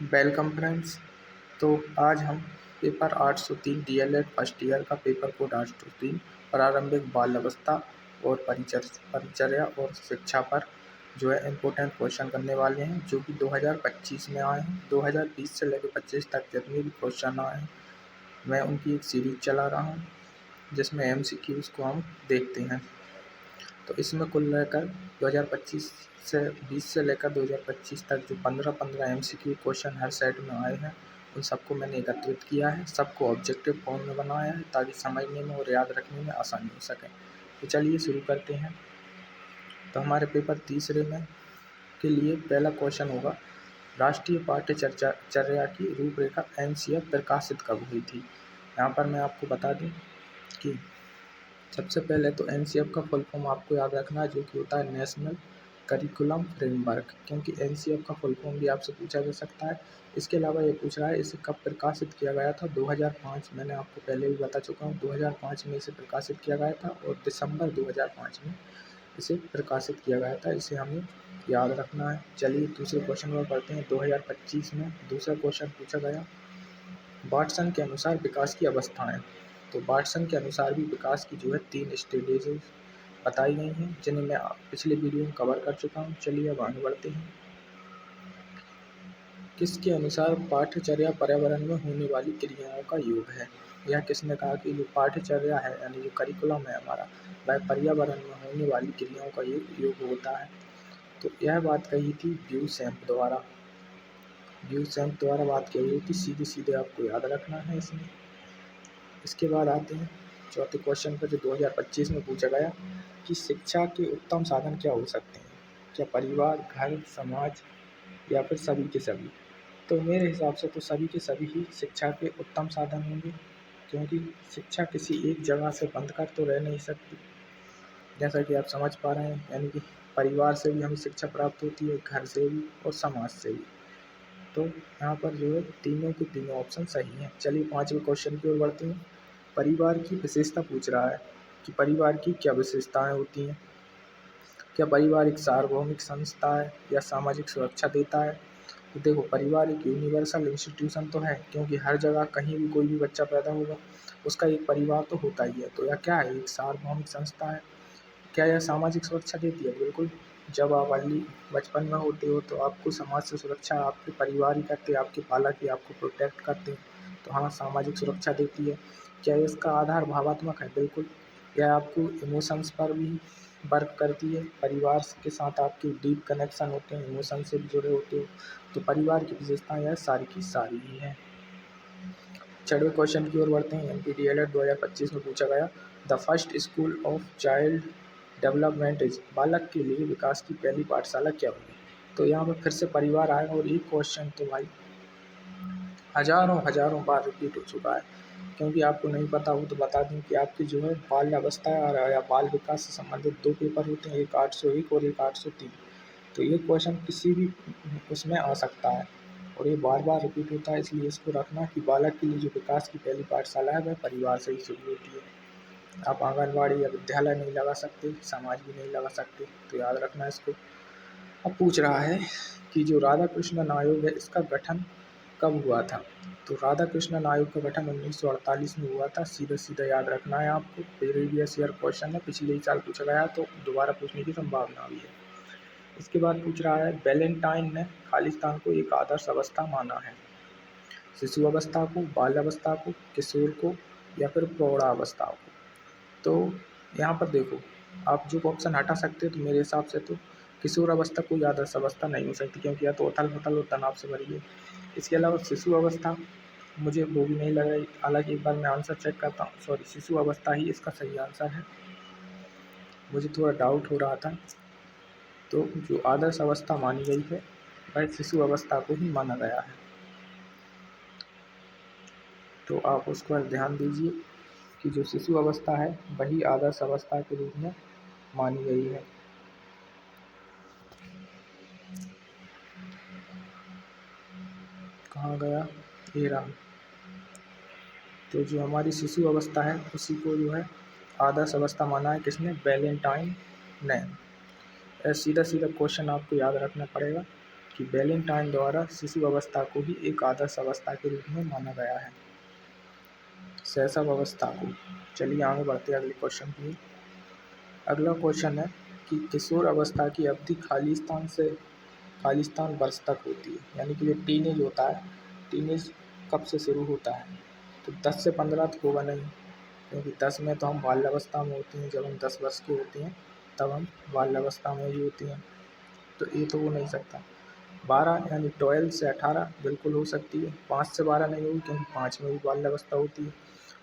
Welcome friends. तो आज हम पेपर 803 डीएलएड फर्स्ट ईयर का पेपर कोड 803 प्रारंभिक बाल अवस्था और परिचर्या और शिक्षा पर जो है इम्पोर्टेंट क्वेश्चन करने वाले हैं, जो कि 2025 में आए हैं। 2020 से लेकर 25 तक जितने भी क्वेश्चन आए हैं, मैं उनकी एक सीरीज चला रहा हूँ जिसमें एमसीक्यूज को हम देखते हैं। तो इसमें कुल लेकर 2025 से 20 से लेकर 2025 तक जो 15 एमसीक्यू क्वेश्चन हर सेट में आए हैं, उन सबको मैंने एकत्रित किया है, सबको ऑब्जेक्टिव फॉर्म में बनाया है ताकि समझने में और याद रखने में आसानी हो सके। तो चलिए शुरू करते हैं। तो हमारे पेपर तीसरे में के लिए पहला क्वेश्चन होगा, राष्ट्रीय पाठ्यचर्या की रूपरेखा एनसीएफ प्रकाशित कब हुई थी। यहाँ पर मैं आपको बता दूँ कि सबसे पहले तो एनसीएफ का फुल फॉर्म आपको याद रखना है, जो कि होता है नेशनल करिकुलम फ्रेमवर्क, क्योंकि एनसीएफ का फुल फॉर्म भी आपसे पूछा जा सकता है। इसके अलावा ये पूछ रहा है इसे कब प्रकाशित किया गया था। 2005, मैंने आपको पहले भी बता चुका हूँ, 2005 में इसे प्रकाशित किया गया था और दिसंबर 2005 में इसे प्रकाशित किया गया था। इसे हमें याद रखना है। चलिए दूसरे क्वेश्चन पर पढ़ते हैं। 2025 में दूसरा क्वेश्चन पूछा गया, वाटसन के अनुसार विकास की अवस्थाएं। तो वाटसन के अनुसार भी विकास की जो है 3 स्टेजेस बताई गई हैं, जिन्हें मैं पिछले वीडियो में कवर कर चुका हूं। चलिए अब आगे बढ़ते हैं। किसके अनुसार पाठ्यचर्या पर्यावरण में होने वाली क्रियाओं का योग है। यह किसने कहा कि जो पाठ्यचर्या है यानी जो करिकुलम है हमारा, वह पर्यावरण में होने वाली क्रियाओं का योग होता है। तो यह बात कही थी ब्यूसेम्प द्वारा। ब्यूसेम्प द्वारा बात की गई थी, सीधे सीधे आपको याद रखना है इसमें। इसके बाद आते हैं चौथे क्वेश्चन पर, जो 2025 में पूछा गया कि शिक्षा के उत्तम साधन क्या हो सकते हैं। क्या परिवार, घर, समाज या फिर सभी के सभी। तो मेरे हिसाब से तो सभी के सभी ही शिक्षा के उत्तम साधन होंगे, क्योंकि शिक्षा किसी एक जगह से बंद कर तो रह नहीं सकती। जैसा कि आप समझ पा रहे हैं, यानी कि परिवार से भी हमें शिक्षा प्राप्त होती है, घर से भी और समाज से भी। तो यहाँ पर जो है तीनों के तीनों ऑप्शन सही हैं। चलिए पाँचवें क्वेश्चन की ओर बढ़ते हैं। परिवार की विशेषता पूछ रहा है कि परिवार की क्या विशेषताएं होती हैं। क्या परिवार एक सार्वभौमिक संस्था है या सामाजिक सुरक्षा देता है। तो देखो, परिवार एक यूनिवर्सल इंस्टीट्यूशन तो है, क्योंकि हर जगह कहीं भी कोई भी बच्चा पैदा होगा उसका एक परिवार तो होता ही है। तो यह क्या है, एक सार्वभौमिक संस्था है। क्या यह सामाजिक सुरक्षा देती है। बिल्कुल, जब आप अली बचपन में होते हो तो आपको समाज से सुरक्षा आपके परिवार ही करते हैं, आपके पालक ही आपको प्रोटेक्ट करते हैं। तो हाँ, सामाजिक सुरक्षा देती है। क्या इसका आधार भावात्मक है। बिल्कुल, यह आपको इमोशंस पर भी वर्क करती है। परिवार के साथ आपके डीप कनेक्शन होते हैं, इमोशन से भी जुड़े होते हो। तो परिवार की विशेषताएं यह सारी की सारी ही हैं। छठवें क्वेश्चन की ओर बढ़ते हैं। एमपीडीएलएड 2025 में पूछा गया, the first school of child development is. बालक के लिए विकास की पहली पाठशाला क्या होगी। तो यहाँ पर फिर से परिवार आएगा, और एक क्वेश्चन तो भाई हजारों बार रिपीट हो चुका है। क्योंकि आपको नहीं पता हो तो बता दूं कि आपकी जो है बाल अवस्था या बाल विकास से संबंधित 2 पेपर होते हैं, एक 801 और एक 803। तो ये क्वेश्चन किसी भी उसमें आ सकता है और ये बार बार रिपीट होता है, इसलिए इसको रखना कि बालक के लिए जो विकास की पहली पाठशाला है वह परिवार से ही शुरू होती है। आप आंगनबाड़ी या विद्यालय नहीं लगा सकते, समाज भी नहीं लगा सकते, तो याद रखना इसको। अब पूछ रहा है कि जो राधा कृष्णन आयोग है इसका गठन कब हुआ था। तो राधा कृष्णन आयोग का गठन 1948 में हुआ था। सीधा सीधा याद रखना है आपको। प्रीवियस ईयर क्वेश्चन है, पिछले ही साल पूछा गया, तो दोबारा पूछने की संभावना भी है। इसके बाद पूछ रहा है, वैलेंटाइन ने खालिस्तान को एक आदर्श अवस्था माना है। शिशु अवस्था को, बाल अवस्था को, किशोर को या फिर प्रौढ़ावस्था को। तो यहाँ पर देखो, आप जो ऑप्शन हटा सकते हो, तो मेरे हिसाब से तो किशोर अवस्था कोई आदर्श अवस्था नहीं हो सकती, क्योंकि या तो उथल पुथल और तनाव से भरी है। इसके अलावा शिशु अवस्था मुझे वो भी नहीं लग रही। हालांकि एक बार मैं आंसर चेक करता हूँ। सॉरी, शिशु अवस्था ही इसका सही आंसर है, मुझे थोड़ा डाउट हो रहा था। तो जो आदर्श अवस्था मानी गई है वह शिशु अवस्था को ही माना गया है। तो आप उस पर ध्यान दीजिए कि जो शिशु अवस्था है वही आदर्श अवस्था के रूप में मानी गई है। कहाँ गया, ये रहा। तो जो हमारी शिशु अवस्था है उसी को जो है आदर्श अवस्था माना है किसने, वैलेंटाइन ने। सीधा सीधा क्वेश्चन आपको याद रखना पड़ेगा। कि वैलेंटाइन द्वारा शिशु अवस्था को ही एक आदर्श अवस्था के रूप में माना गया है, शैशव अवस्था को। चलिए आगे बढ़ते हैं अगले क्वेश्चन की। अगला क्वेश्चन है कि किशोर अवस्था की अवधि खालिस्तान वर्ष तक होती है, यानी कि जो टीनेज होता है, टीनेज कब से शुरू होता है? तो 10 से 15 तो होगा नहीं, क्योंकि 10 में तो हम बाल्यावस्था में होते हैं, जब हम 10 वर्ष के होते हैं तब हम बाल्यावस्था में ही होते हैं, तो ये तो हो नहीं सकता। 12 यानी 12 से 18 बिल्कुल हो सकती है, 5 से 12 नहीं होगी क्योंकि 5 में भी बाल्यावस्था होती है,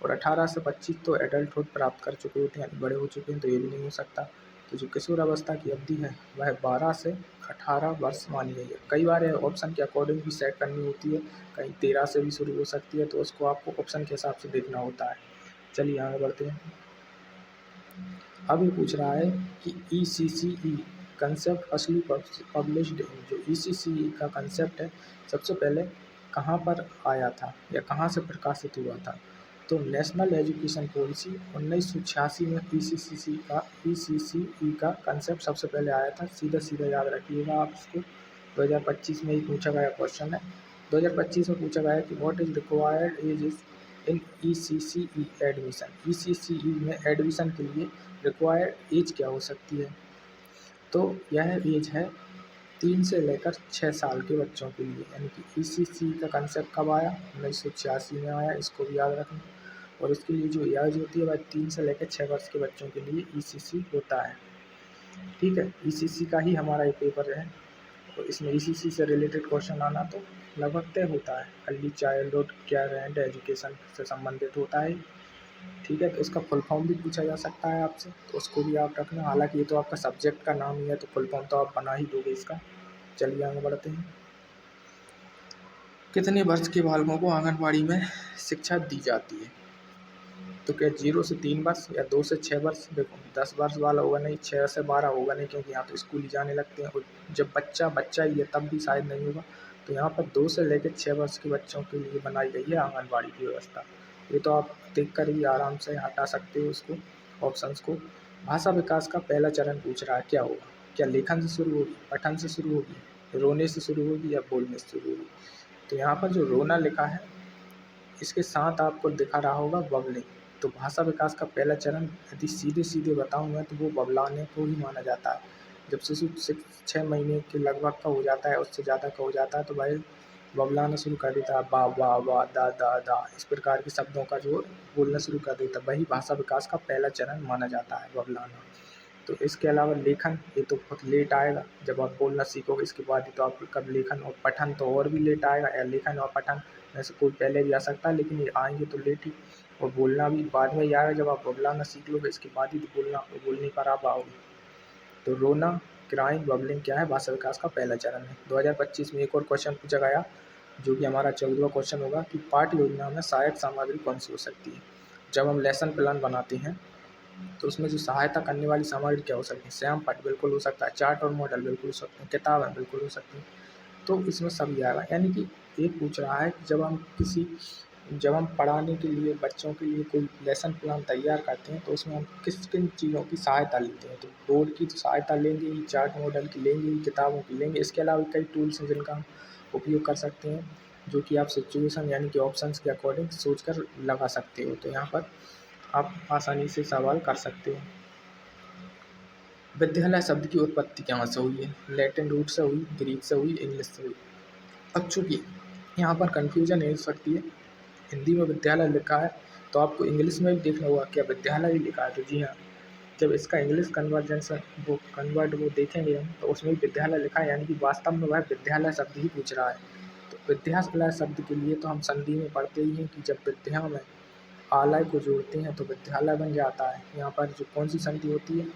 और 18 से 25 तो एडल्टहुड प्राप्त कर चुके होते हैं, यानी बड़े हो चुके हैं, तो ये भी नहीं हो सकता। तो जो किशोर अवस्था की अवधि है वह 12 से 18 वर्ष मानी गई है। कई बार ऑप्शन के अकॉर्डिंग भी सेट करनी होती है, कहीं 13 से भी शुरू हो सकती है, तो उसको आपको ऑप्शन के हिसाब से देखना होता है। चलिए आगे बढ़ते हैं। अब ये पूछ रहा है कि ECCE कंसेप्ट फर्स्टली पब्लिश्ड, जो ECCE का कंसेप्ट है सबसे पहले कहाँ पर आया था या कहाँ से प्रकाशित हुआ था? तो नेशनल एजुकेशन पॉलिसी 1986 में ECCE का कंसेप्ट सबसे पहले आया था। सीधा सीधा याद रखिएगा आप इसको, 2025 में ही पूछा गया क्वेश्चन है। 2025 में पूछा गया है कि what is required as in ECCE admission, ECCE में एडमिशन के लिए रिक्वायर्ड एज क्या हो सकती है? तो यह एज है 3 से लेकर 6 साल के बच्चों के लिए, यानी कि ECCE का कंसेप्ट कब आया? 1986 में आया, इसको भी याद रखना। और इसके लिए जो एज होती है वह 3 से लेकर 6 वर्ष के बच्चों के लिए ECC होता है। ठीक है, ECC का ही हमारा ये पेपर है, और इसमें ECC से रिलेटेड क्वेश्चन आना तो लगभग तय होता है। Early childhood care and education से संबंधित होता है। ठीक है, तो इसका फुल फॉर्म भी पूछा जा सकता है आपसे, तो उसको भी आप रखना। हालांकि ये तो आपका सब्जेक्ट का नाम ही है, तो फुल फॉर्म तो आप बना ही दोगे इसका। चलिए आगे बढ़ते हैं। कितने वर्ष के बालकों को आंगनबाड़ी में शिक्षा दी जाती है? तो क्या 0 से 3 वर्ष या 2 से 6 वर्ष? देखो 10 वर्ष वाला होगा नहीं, 6 से 12 होगा नहीं, क्योंकि यहाँ तो स्कूल ही जाने लगते हैं, और जब बच्चा ही है तब भी शायद नहीं होगा। तो यहाँ पर 2 से लेकर 6 वर्ष के बच्चों के लिए बनाई गई है आंगनबाड़ी की व्यवस्था। ये तो आप देख कर भी आराम से हटा सकते हो उसको, ऑप्शंस को। भाषा विकास का पहला चरण पूछ रहा है, क्या होगा? क्या लेखन से शुरू होगी, पठन से शुरू होगी, रोने से शुरू होगी, या बोलने से शुरू होगी? तो यहाँ पर जो रोना लिखा है, इसके साथ आपको दिखा रहा होगा बबलिंग। तो भाषा विकास का पहला चरण यदि सीधे सीधे बताऊँ मैं, तो वो बबलाने को ही माना जाता है। जब शिशु 6 महीने के लगभग का हो जाता है, उससे ज़्यादा का हो जाता है, तो भाई बबलाना शुरू कर देता है, बा बा बा दा दा दा, इस प्रकार के शब्दों का जो बोलना शुरू कर देता है, वही भाषा विकास का पहला चरण माना जाता है, बबलाना। तो इसके अलावा लेखन, ये तो बहुत लेट आएगा, जब आप बोलना सीखोगे इसके बाद ही तो आपका लेखन, और पठन तो और भी लेट आएगा, या लेखन और पठन में से कोई पहले भी आ सकता है, लेकिन ये आएंगे तो लेट ही। और बोलना भी बाद में ही आएगा, जब आप बबलाना सीख लोगे इसके बाद ही तो बोलने पर आ पाओगे। तो रोना, क्राइंग, बबलिंग क्या है? भाषा विकास का पहला चरण है। 2025 में एक और क्वेश्चन पूछा गया, जो कि हमारा 14वां क्वेश्चन होगा, कि पाठ्य योजना में सहायक सामग्री कौन सी हो सकती है? जब हम लेसन प्लान बनाते हैं तो उसमें जो सहायता करने वाली सामग्री क्या हो सकती है? श्याम पट बिल्कुल हो सकता है, चार्ट और मॉडल बिल्कुल हो सकते हैं, किताबें बिल्कुल हो सकती हैं। तो इसमें सभी आएगा, यानी कि ये पूछ रहा है कि जब हम पढ़ाने के लिए बच्चों के लिए कोई लेसन प्लान तैयार करते हैं, तो उसमें हम किस किन चीज़ों की सहायता लेते हैं? तो बोर्ड की तो सहायता लेंगे ही, चार्ट मॉडल की लेंगे ही, किताबों की लेंगे। इसके अलावा कई टूल्स हैं जिनका हम उपयोग कर सकते हैं, जो कि आप सिचुएशन यानी कि ऑप्शंस के अकॉर्डिंग सोच कर लगा सकते हो। तो यहाँ पर आप आसानी से सवाल कर सकते हो। विद्यालय शब्द की उत्पत्ति कहाँ से हुई है? लैटिन रूट से हुई, ग्रीक से हुई, इंग्लिश से हुई? अब चूंकि यहाँ पर कंफ्यूजन हो सकती है, हिंदी में विद्यालय लिखा है तो आपको इंग्लिश में भी देखना होगा क्या विद्यालय ही लिखा है। तो जी हाँ, जब इसका इंग्लिश कन्वर्ट वो देखेंगे हम, तो उसमें भी विद्यालय लिखा है, यानी कि वास्तव में वह विद्यालय शब्द ही पूछ रहा है। तो विद्यालय शब्द के लिए तो हम संधि में पढ़ते ही हैं कि जब विद्या में आलय को जोड़ते हैं तो विद्यालय बन जाता है। यहाँ पर जो कौन सी संधि होती है?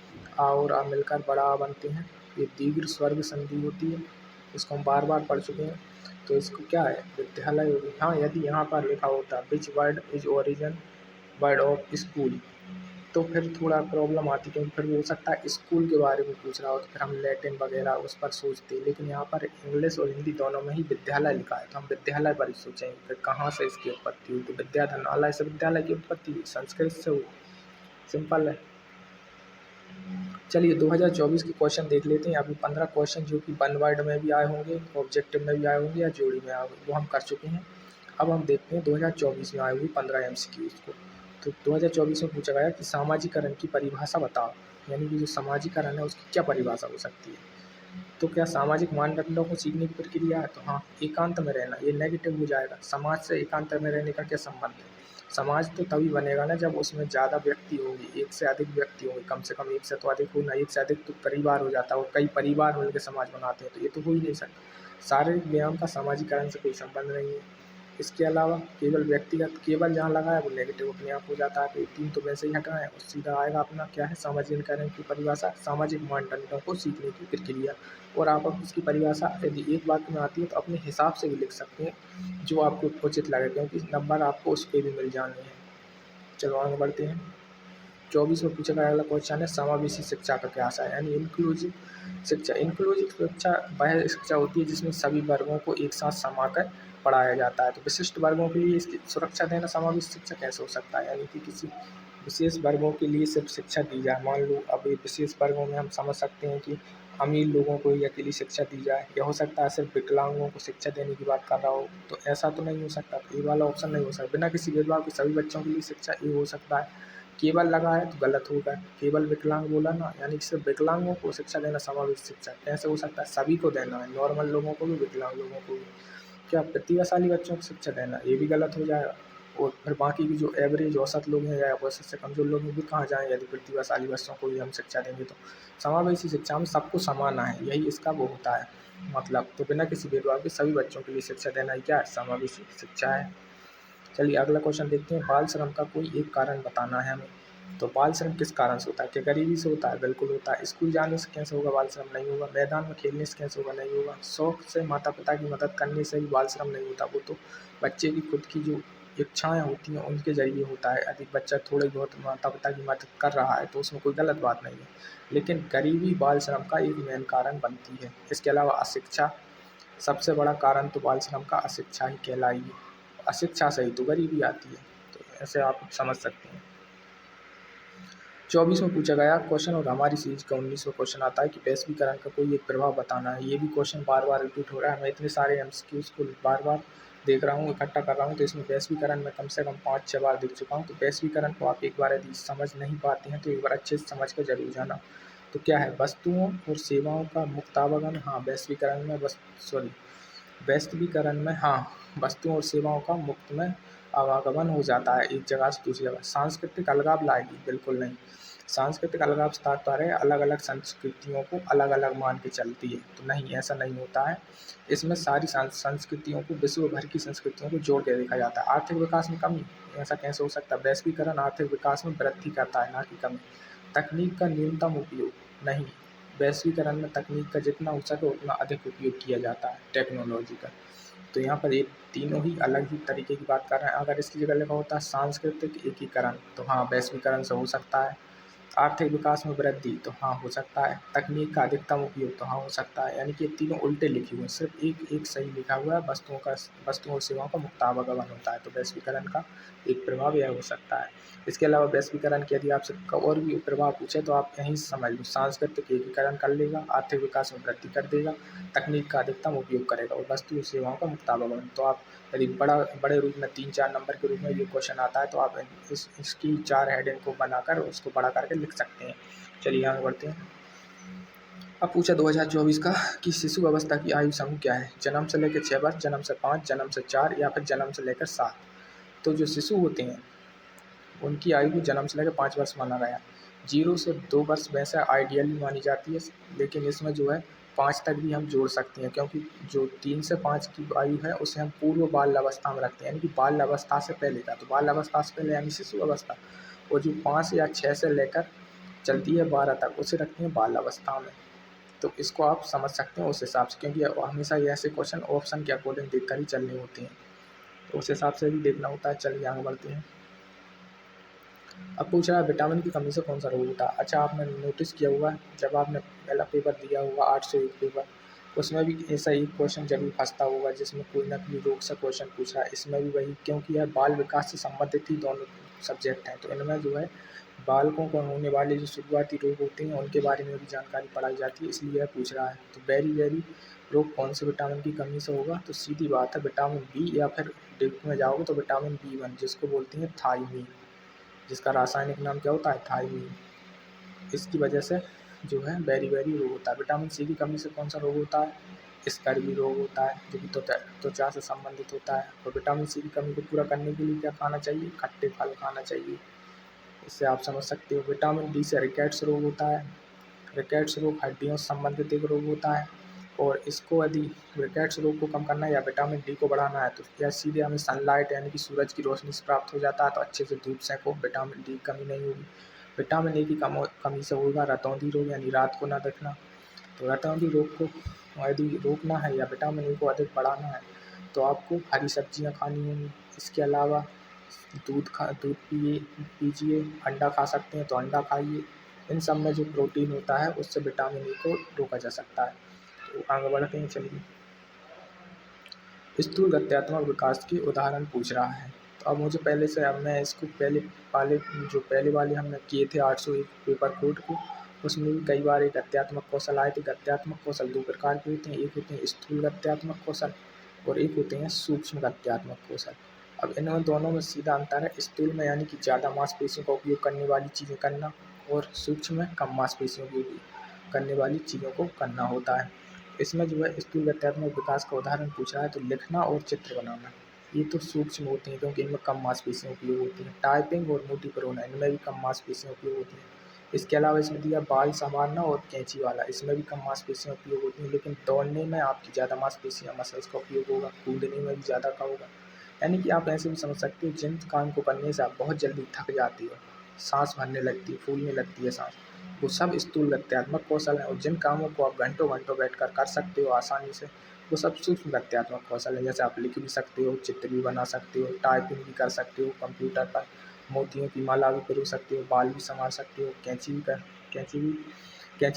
आ और आ मिलकर बड़ा आ बनते हैं, ये दीर्घ स्वर्ग संधि होती है, इसको हम बार बार पढ़ चुके हैं। तो इसको क्या है? विद्यालय होगी। हाँ, यदि यहाँ पर लिखा होता which word is origin word of school, तो फिर थोड़ा प्रॉब्लम आती, क्योंकि फिर वो हो सकता है स्कूल के बारे में पूछ रहा हो, तो फिर हम लैटिन वगैरह उस पर सोचते। लेकिन यहाँ पर इंग्लिश और हिंदी दोनों में ही विद्यालय लिखा है, तो हम विद्यालय पर ही सोचेंगे। फिर कहाँ से इसकी उत्पत्ति हुई? तो विद्याधन आलय से विद्यालय की उत्पत्ति हुई, संस्कृत से हुई। सिंपल है। चलिए 2024 के क्वेश्चन देख लेते हैं। अभी 15 क्वेश्चन जो कि वन वर्ड में भी आए होंगे, ऑब्जेक्टिव में भी आए होंगे या जोड़ी में आए होंगे, वो हम कर चुके हैं। अब हम देखते हैं 2024 में आए हुए 15 MCQs को। तो 2024 में पूछा गया कि सामाजिकरण की परिभाषा बताओ, यानी कि जो सामाजिकरण है उसकी क्या परिभाषा हो सकती है। तो क्या सामाजिक मानदंडों को सीखने की प्रक्रिया है, तो हाँ एकांत में रहना, ये नेगेटिव हो जाएगा। समाज से एकांत में रहने का क्या संबंध है। समाज तो तभी बनेगा ना जब उसमें ज़्यादा व्यक्ति होंगे, एक से अधिक व्यक्ति होंगे, कम से कम एक से तो अधिक होना, एक से अधिक तो परिवार हो जाता है और कई परिवार मिलकर समाज बनाते हैं, तो ये तो हो ही नहीं सकता। शारीरिक व्यायाम का सामाजिकरण से कोई संबंध नहीं है। इसके अलावा केवल व्यक्तिगत, केवल जहाँ लगा है वो नेगेटिव अपने आप हो जाता है, तो ये तीन तो वैसे ही हटा है और सीधा आएगा अपना क्या है, सामाजिकरण की परिभाषा सामाजिक मानदंडों को सीखने की प्रक्रिया। और आप अब इसकी परिभाषा यदि एक वाक्य में आती है तो अपने हिसाब से भी लिख सकते हैं, जो आपको उचित लगे, क्योंकि नंबर आपको उस पर भी मिल जाने हैं। चलो आगे बढ़ते हैं। 24 में पूछा गया अगला क्वेश्चन है समावेशी शिक्षा का क्या आशा है, यानी इंक्लूसिव शिक्षा। इंक्लूसिव शिक्षा वह शिक्षा होती है जिसमें सभी वर्गों को एक साथ समाकर पढ़ाया जाता है। तो विशिष्ट वर्गों के लिए इसकी सुरक्षा देना समावेशी शिक्षा कैसे हो सकता है, यानी कि किसी विशेष वर्गों के लिए सिर्फ शिक्षा दी जाए। मान लो अब ये विशेष वर्गों में हम समझ सकते हैं कि अमीर लोगों को ही अकेली शिक्षा दी जाए, या हो सकता है सिर्फ विकलांगों को शिक्षा देने की बात कर रहा हो, तो ऐसा तो नहीं हो सकता। तो ये वाला ऑप्शन नहीं हो सकता। बिना किसी भेदभाव के सभी बच्चों के लिए शिक्षा ये हो सकता है। केवल लगा है तो गलत होगा। केवल विकलांग बोला ना, यानी कि सिर्फ विकलांगों को शिक्षा देना समावेशी शिक्षा कैसे हो सकता है, सभी को देना है, नॉर्मल लोगों को भी, विकलांग लोगों को भी। क्या प्रतिभाशाली बच्चों को शिक्षा देना, ये भी गलत हो जाएगा। और फिर बाकी की जो एवरेज औसत लोग हैं या औसत से कमजोर लोग हैं, भी कहाँ जाएँ यदि प्रतिभाशाली बच्चों को ही हम शिक्षा देंगे तो। समावेशी शिक्षा में सबको समाना है, यही इसका वो होता है मतलब। तो बिना किसी भेदभाव के सभी बच्चों के लिए शिक्षा देना ही क्या है, समावेशी शिक्षा है। चलिए अगला क्वेश्चन देखते हैं। बाल श्रम का कोई एक कारण बताना है हमें। तो बाल श्रम किस कारण से होता है, क्या गरीबी से होता है, बिल्कुल होता है। स्कूल जाने से कैसे होगा बाल श्रम, नहीं होगा। मैदान में खेलने से कैसे होगा, नहीं होगा। शौक से माता पिता की मदद करने से भी बाल श्रम नहीं होता, वो तो बच्चे की खुद की जो इच्छाएं होती हैं उनके जरिए होता है। यदि बच्चा थोड़ी बहुत माता पिता की मदद कर रहा है तो उसमें कोई गलत बात नहीं है, लेकिन गरीबी बाल श्रम का एक मेन कारण बनती है। इसके अलावा अशिक्षा, सबसे बड़ा कारण तो बाल श्रम का अशिक्षा ही कहलाएगी। अशिक्षा से ही तो गरीबी आती है, तो ऐसे आप समझ सकते हैं। 24 में पूछा गया क्वेश्चन और हमारी सीरीज का 19वां क्वेश्चन आता है कि वैश्वीकरण का कोई एक प्रभाव बताना है। ये भी क्वेश्चन बार बार रिपीट हो रहा है। मैं इतने सारे MCQs को बार बार देख रहा हूँ, इकट्ठा कर रहा हूँ, तो इसमें वैश्वीकरण में कम से कम 5-6 बार देख चुका हूँ। तो वैश्वीकरण को आप एक बार यदि समझ नहीं पाते हैं तो एक बार अच्छे से समझ कर जरूर जाना। तो क्या है, वस्तुओं और सेवाओं का मुक्त आवागमन। हाँ वैश्वीकरण में वैश्वीकरण में हाँ वस्तुओं और सेवाओं का मुक्त में आवागमन हो जाता है एक जगह से दूसरी जगह। सांस्कृतिक अलगाव लाएगी, बिल्कुल नहीं। सांस्कृतिक अलगाव से तात्पर्य है अलग अलग संस्कृतियों को अलग अलग मान के चलती है, तो नहीं ऐसा नहीं होता है। इसमें सारी संस्कृतियों को, विश्व भर की संस्कृतियों को जोड़ के देखा जाता है। आर्थिक विकास में कमी, ऐसा कैसे हो सकता है। वैश्वीकरण आर्थिक विकास में वृद्धि करता है, ना कि कमी। तकनीक का न्यूनतम उपयोग, नहीं। वैश्वीकरण में तकनीक का जितना हो सके उतना अधिक उपयोग किया जाता है, टेक्नोलॉजी का। तो यहाँ पर ये तीनों ही अलग ही तरीके की बात कर रहे हैं। अगर इसकी जगह लिखा होता है सांस्कृतिक एकीकरण, तो हाँ वैश्वीकरण से हो सकता है। आर्थिक विकास में वृद्धि, तो हाँ हो सकता है। तकनीक का अधिकतम उपयोग, तो हाँ हो सकता है। यानी कि ये तीनों उल्टे लिखे हुए हैं, सिर्फ एक एक सही लिखा हुआ है। वस्तुओं और सेवाओं का मुक्त आवागमन होता है, तो वैश्वीकरण का एक प्रभाव यह हो सकता है। इसके अलावा वैश्वीकरण के यदि आपसे और भी प्रभाव पूछे तो आप यहीं से समझ लो। सांस्कृतिक एकीकरण कर लेगा, आर्थिक विकास में वृद्धि कर देगा, तकनीक का अधिकतम उपयोग करेगा और वस्तु और सेवाओं का मुक्त आवागमन। तो आप यदि बड़े रूप में 3-4 नंबर के रूप में ये क्वेश्चन आता है तो आप इसकी 4 हेडिंग को बनाकर उसको बड़ा करके लिख सकते हैं। चलिए आगे बढ़ते हैं। अब पूछा 2024 का कि शिशु अवस्था की आयु समूह क्या है। जन्म से लेकर 6 वर्ष, जन्म से 5, जन्म से 4 या फिर जन्म से लेकर 7। तो जो शिशु होते हैं उनकी आयु को जन्म से लेकर 5 वर्ष माना गया। 0 से 2 वर्ष वैसे आइडियली मानी जाती है, लेकिन इसमें जो है 5 तक भी हम जोड़ सकते हैं, क्योंकि जो 3 से 5 की आयु है उसे हम पूर्व बाल अवस्था में रखते हैं, यानी कि बाल अवस्था से पहले का। तो बाल अवस्था से पहले यानी शिशु अवस्था, और जो 5 या 6 से लेकर चलती है 12 तक उसे रखते हैं बाल अवस्था में। तो इसको आप समझ सकते हैं उस हिसाब से, क्योंकि हमेशा ये ऐसे क्वेश्चन ऑप्शन के अकॉर्डिंग देखकर ही चलने होते हैं, तो उस हिसाब से भी देखना होता है। चलिए आगे बढ़ते हैं। अब पूछ रहा है विटामिन की कमी से कौन सा रोग होता है। अच्छा आपने नोटिस किया होगा जब आपने पहला पेपर दिया होगा 801 पेपर, उसमें भी ऐसा ही क्वेश्चन जरूर फंसता होगा जिसमें कोई ना कोई रोग से क्वेश्चन पूछ रहा है। इसमें भी वही, क्योंकि यह बाल विकास से संबंधित ही दोनों सब्जेक्ट हैं। तो इनमें जो है बालकों को होने वाले जो शुरुआती रोग होते हैं उनके बारे में भी जानकारी पढ़ाई जाती है, इसलिए यह पूछ रहा है। तो बेरी रोग कौन से विटामिन की कमी से होगा? तो सीधी बात है विटामिन बी, या फिर डेप्थ में जाओगे तो विटामिन B1 जिसको बोलते हैं थायमीन, जिसका रासायनिक नाम क्या होता है? थायमीन। इसकी वजह से जो है बेरी रोग होता है। विटामिन सी की कमी से कौन सा रोग होता है? स्कर्वी रोग होता है, जो कि त्वचा से संबंधित होता है। और विटामिन सी की कमी को पूरा करने के लिए क्या खाना चाहिए? खट्टे फल खाना चाहिए। इससे आप समझ सकते हो। विटामिन डी से रिकेट्स रोग होता है। रिकेट्स रोग हड्डियों से संबंधित एक रोग होता है, और इसको यदि रिकेट्स रोग को कम करना है या विटामिन डी को बढ़ाना है तो या सीधे हमें सनलाइट यानी कि सूरज की रोशनी से प्राप्त हो जाता है। तो अच्छे से धूप सेको, विटामिन डी की कमी नहीं होगी। विटामिन ए की कमी से होगा रतौंधी रोग यानी रात को ना देखना। तो रतौंधी रोग को यदि रोकना है या विटामिन ए को अधिक बढ़ाना है तो आपको हरी सब्जियां खानी होंगी। इसके अलावा दूध पीजिए, अंडा खा सकते हैं तो अंडा खाइए। इन सब में जो प्रोटीन होता है उससे विटामिन ए को रोका जा सकता है। तो आगे बढ़ते हैं, चलिए। स्थूल गत्यात्मक विकास के उदाहरण पूछ रहा है। तो अब मुझे पहले से, अब मैं इसको पहले वाले हमने किए थे 801 पेपर कोड को, उसमें भी कई बार एक गत्यात्मक कौशल आए थे। गत्यात्मक कौशल दो प्रकार के होते हैं, एक होते हैं स्थूल गत्यात्मक कौशल और एक होते हैं सूक्ष्म गत्यात्मक कौशल। अब इनमें दोनों में सीधा अंतर है। स्थूल में यानी कि ज़्यादा मांसपेशियों का उपयोग करने वाली चीज़ें करना, और सूक्ष्म में कम मांसपेशियों की करने वाली चीज़ों को करना होता है। इसमें जो है स्थूल गत्यात्मक विकास का उदाहरण पूछ रहा है, तो लिखना और चित्र बनाना ये तो सूक्ष्म होते हैं क्योंकि इनमें कम मांसपेशियाँ उपयोग होती हैं। टाइपिंग और मोटी प्रोना इनमें भी कम मांसपेशियाँ उपयोग होती हैं। इसके अलावा इसमें दिया बाल संवारना और कैंची वाला, इसमें भी कम मांसपेशियाँ उपयोग होती हैं, लेकिन दौड़ने में आपकी ज़्यादा मांसपेशियाँ मसल्स का उपयोग होगा, कूदने में भी ज़्यादा का होगा। यानी कि आप ऐसे भी समझ सकते हो जिन काम को करने से आप बहुत जल्दी थक जाती हो, सांस भरने लगती है, फूलने लगती है सांस, वो सब स्थूल गत्यात्मक कौशल है। और जिन कामों को आप घंटों घंटों बैठकर कर सकते हो आसानी से, वो सब सूक्ष्म गत्यात्मक कौशल है। जैसे आप लिख भी सकते हो, चित्र भी बना सकते हो, टाइपिंग भी कर सकते हो कंप्यूटर पर, मोतियों की माला भी पिरो सकते हो, बाल भी संवार सकते हो, कैंची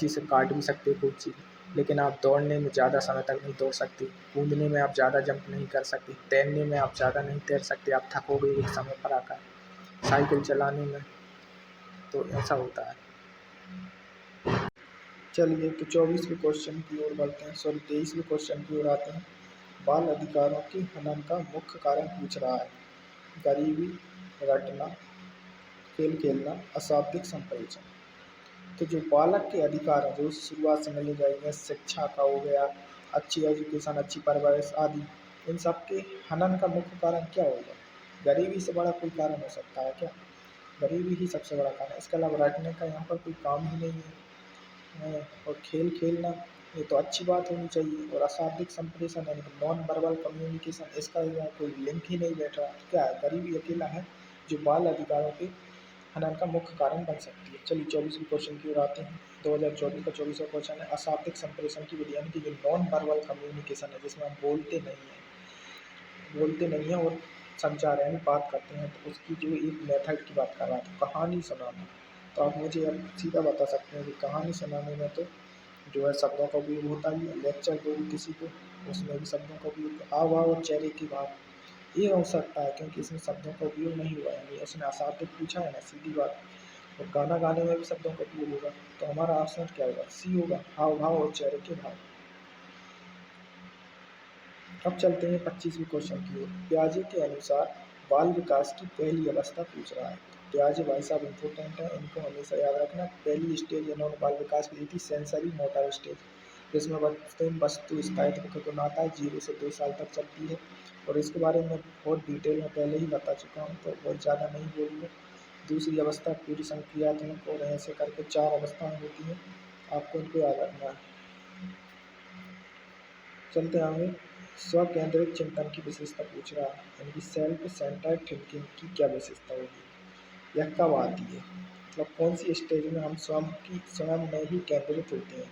से काट भी सकते हो कोई चीज़। लेकिन आप दौड़ने में ज़्यादा समय तक नहीं दौड़ सकते, कूदने में आप ज़्यादा जंप नहीं कर सकते, तैरने में आप ज़्यादा नहीं तैर सकते, आप थकोगे एक समय पर आकर। साइकिल चलाने में तो ऐसा होता है। चलिए, तो 24वें क्वेश्चन की ओर बढ़ते हैं, 23वें क्वेश्चन की ओर आते हैं। बाल अधिकारों के हनन का मुख्य कारण पूछ रहा है। गरीबी, रटना, खेल खेलना, अशाब्दिक संप्रेषण। तो जो बालक के अधिकार हैं जो शुरुआत से मिले जाएंगे, शिक्षा का हो गया, अच्छी एजुकेशन, अच्छी परवरिश आदि, इन सब के हनन का मुख्य कारण क्या होगा? गरीबी से बड़ा कोई कारण हो सकता है क्या? गरीबी ही सबसे बड़ा कारण है। इसके अलावा रटने का यहाँ पर कोई काम ही नहीं है। और खेल खेलना ये तो अच्छी बात होनी चाहिए। और अशाब्दिक संप्रेषण यानी कि नॉन वर्बल कम्युनिकेशन, इसका यहाँ कोई लिंक ही नहीं बैठ रहा। तो क्या है? गरीबी अकेला है जो बाल अधिकारों के हनन का मुख्य कारण बन सकती है। चलिए, 24वें क्वेश्चन की ओर आते हैं। 2024 का 24वां क्वेश्चन है, अशाब्दिक संप्रेषण की विधि यानी कि जो नॉन वर्बल कम्युनिकेशन है जिसमें हम बोलते नहीं हैं और संचार यानी बात करते हैं, तो उसकी जो एक मेथड की बात कर रहा था, कहानी सुनाना। तो आप मुझे अब सीधा बता सकते हैं कि कहानी सुनाने में तो जो है शब्दों का उपयोग होता ही है। लेक्चर दो किसी को, उसमें भी शब्दों का उपयोग, हाव भाव और चेहरे के भाव ये हो सकता है क्योंकि इसमें शब्दों का उपयोग नहीं हुआ है, यानी उसने अशाब्दिक पूछा है ना, सीधी बात। और गाना गाने में भी शब्दों का उपयोग होगा, तो हमारा ऑप्शन क्या होगा? सी होगा, हाव भाव और चेहरे के भाव। अब चलते हैं 25वें क्वेश्चन की ओर। पियाजे के अनुसार बाल विकास की पहली अवस्था पूछ रहा है। पियाजे भाई साहब इंपॉर्टेंट है, इनको हमेशा याद रखना। पहली स्टेज इन्होंने बाल विकास की दी थी सेंसरी मोटर स्टेज, जिसमें वस्तु स्थायित्व का गुण आता है, 0 से 2 साल तक चलती है। और इसके बारे में बहुत डिटेल में पहले ही बता चुका हूँ, तो बहुत ज़्यादा नहीं बोलूँगा। दूसरी अवस्था पूरी संक्रियात्मक, और ऐसे करके 4 अवस्थाएं होती हैं, आपको इनको याद रखना है। चलते आगे। स्व केंद्रित चिंतन की विशेषता पूछ रहा है, यानी कि सेल्फ सेंटर्ड थिंकिंग की क्या विशेषता होगी? यह कब आती है? मतलब कौन सी स्टेज में हम स्वयं में ही केंद्रित होते हैं?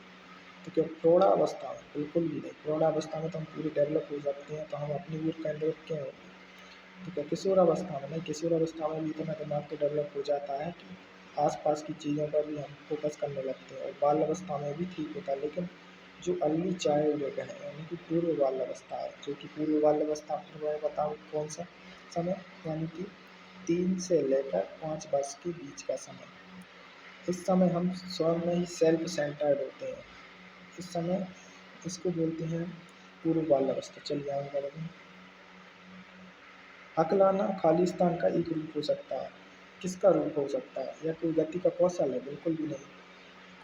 तो क्या प्रौढ़ावस्था में? बिल्कुल भी नहीं। प्रौढ़ावस्था में तो हम पूरे डेवलप हो जाते हैं, तो हम अपनी ओर केंद्रित क्यों होते हैं? तो क्या किशोरावस्था में? नहीं, किशोरावस्था में भी इतना दिमाग तो डेवलप हो जाता है कि आसपास की चीज़ों पर भी हम फोकस करने लगते हैं। और बाल अवस्था में भी ठीक होता है, लेकिन जो अर्ली चाइल्डहुड है यानी कि पूर्व बाल अवस्था है, जो कि पूर्व बाल अवस्था, आपको मैं बताऊँ कौन सा समय, यानी कि 3 से लेकर 5 वर्ष के बीच का समय। इस समय हम स्वयं में ही सेल्फ सेंटर्ड होते हैं। इस समय इसको बोलते हैं पूर्व बाल अवस्था। चलिए आगे बढ़ते हैं। अकलाना खालिस्तान का एक रूप हो सकता है। किसका रूप हो सकता है? या कोई गति का कौशल है? बिल्कुल भी नहीं।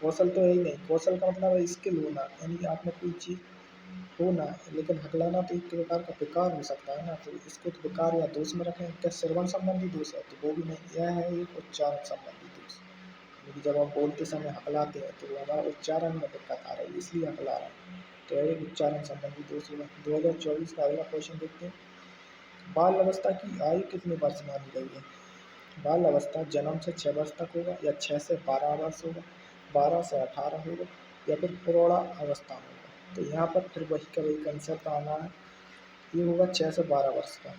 कौशल तो है ही नहीं। कौशल का मतलब है स्किल होना, यानी आप में कोई चीज़ होना। लेकिन हकलाना तो एक प्रकार का विकार हो सकता है ना, तो इसको तो विकार या दोष में रखें। क्या श्रवण संबंधी दोष है? तो वो भी नहीं। यह है एक उच्चारण संबंधी दोष, क्योंकि जब आप बोलते समय हकलाते हैं तो हमारा उच्चारण में दिक्कत आ रही है, इसलिए हकला रहे हैं। तो एक उच्चारण संबंधी दोष होगा। 2024 का अगला क्वेश्चन देखते हैं। बाल अवस्था की आयु कितने वर्ष मानी गई है? बाल अवस्था जन्म से 6 वर्ष तक होगा, या 6 से 12 वर्ष होगा, 12 से 18 होगा, या फिर प्रौढ़ा अवस्था होगा। तो यहाँ पर फिर वही का वही कंसेप्ट आना है। ये होगा 6 से 12 वर्ष का।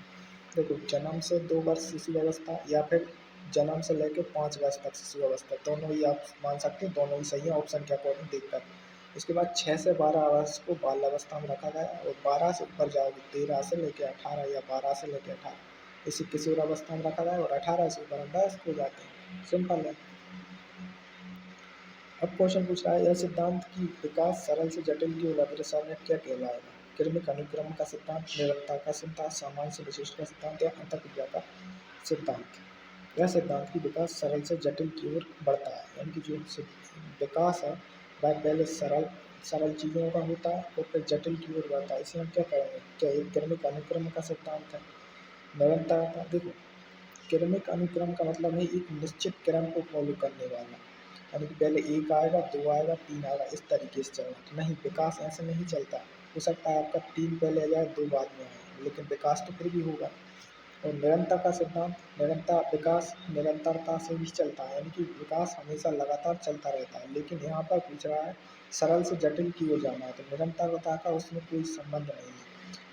देखो, जन्म से 2 वर्ष शिशु अवस्था, या फिर जन्म से लेकर 5 वर्ष तक शिशु अवस्था, दोनों ही आप मान सकते हैं, दोनों ही सही है ऑप्शन के अकॉर्डिंग देखकर। इसके बाद 6 से 12 वर्ष को बाल अवस्था में रखा गया, और 12 से ऊपर जाओगे 13 से लेकर 18, या 12 से लेकर 18 इसे किशोर अवस्था में रखा गया, और 18 से ऊपर हम वयस्क हो जाते हैं। सिंपल है। अब क्वेश्चन पूछ रहा है, यह सिद्धांत की विकास सरल से जटिल की ओर अग्रसर है, क्या कहलाएगा? क्रमिक अनुक्रम का सिद्धांत, निरंतर का सिद्धांत, सामान्य से विशिष्ट का सिद्धांत, या अंतःक्रिया का सिद्धांत। यह सिद्धांत की विकास सरल से जटिल की ओर बढ़ता है, यानी कि जो विकास है वह पहले सरल सरल चीज़ों का होता है और फिर जटिल की ओर बढ़ता है। इसे हम क्या कहेंगे? क्या एक क्रमिक अनुक्रम का सिद्धांत है? निरंतरता। देखो, क्रमिक अनुक्रम का मतलब है एक निश्चित क्रम को फॉलो करने वाला, यानी कि पहले 1 आएगा, 2 आएगा, 3 आएगा, इस तरीके से चलना। नहीं, विकास ऐसे नहीं चलता। हो सकता है आपका 3 पहले आ जाए, 2 बाद में आए, लेकिन विकास तो फिर भी होगा। और निरंतर का सिद्धांत, निरंतर विकास निरंतरता से भी चलता है, यानी कि विकास हमेशा लगातार चलता रहता है। लेकिन यहाँ पर पूछ रहा है सरल से जटिल की ओर जाना है, तो निरंतरता का उसमें कोई संबंध नहीं है।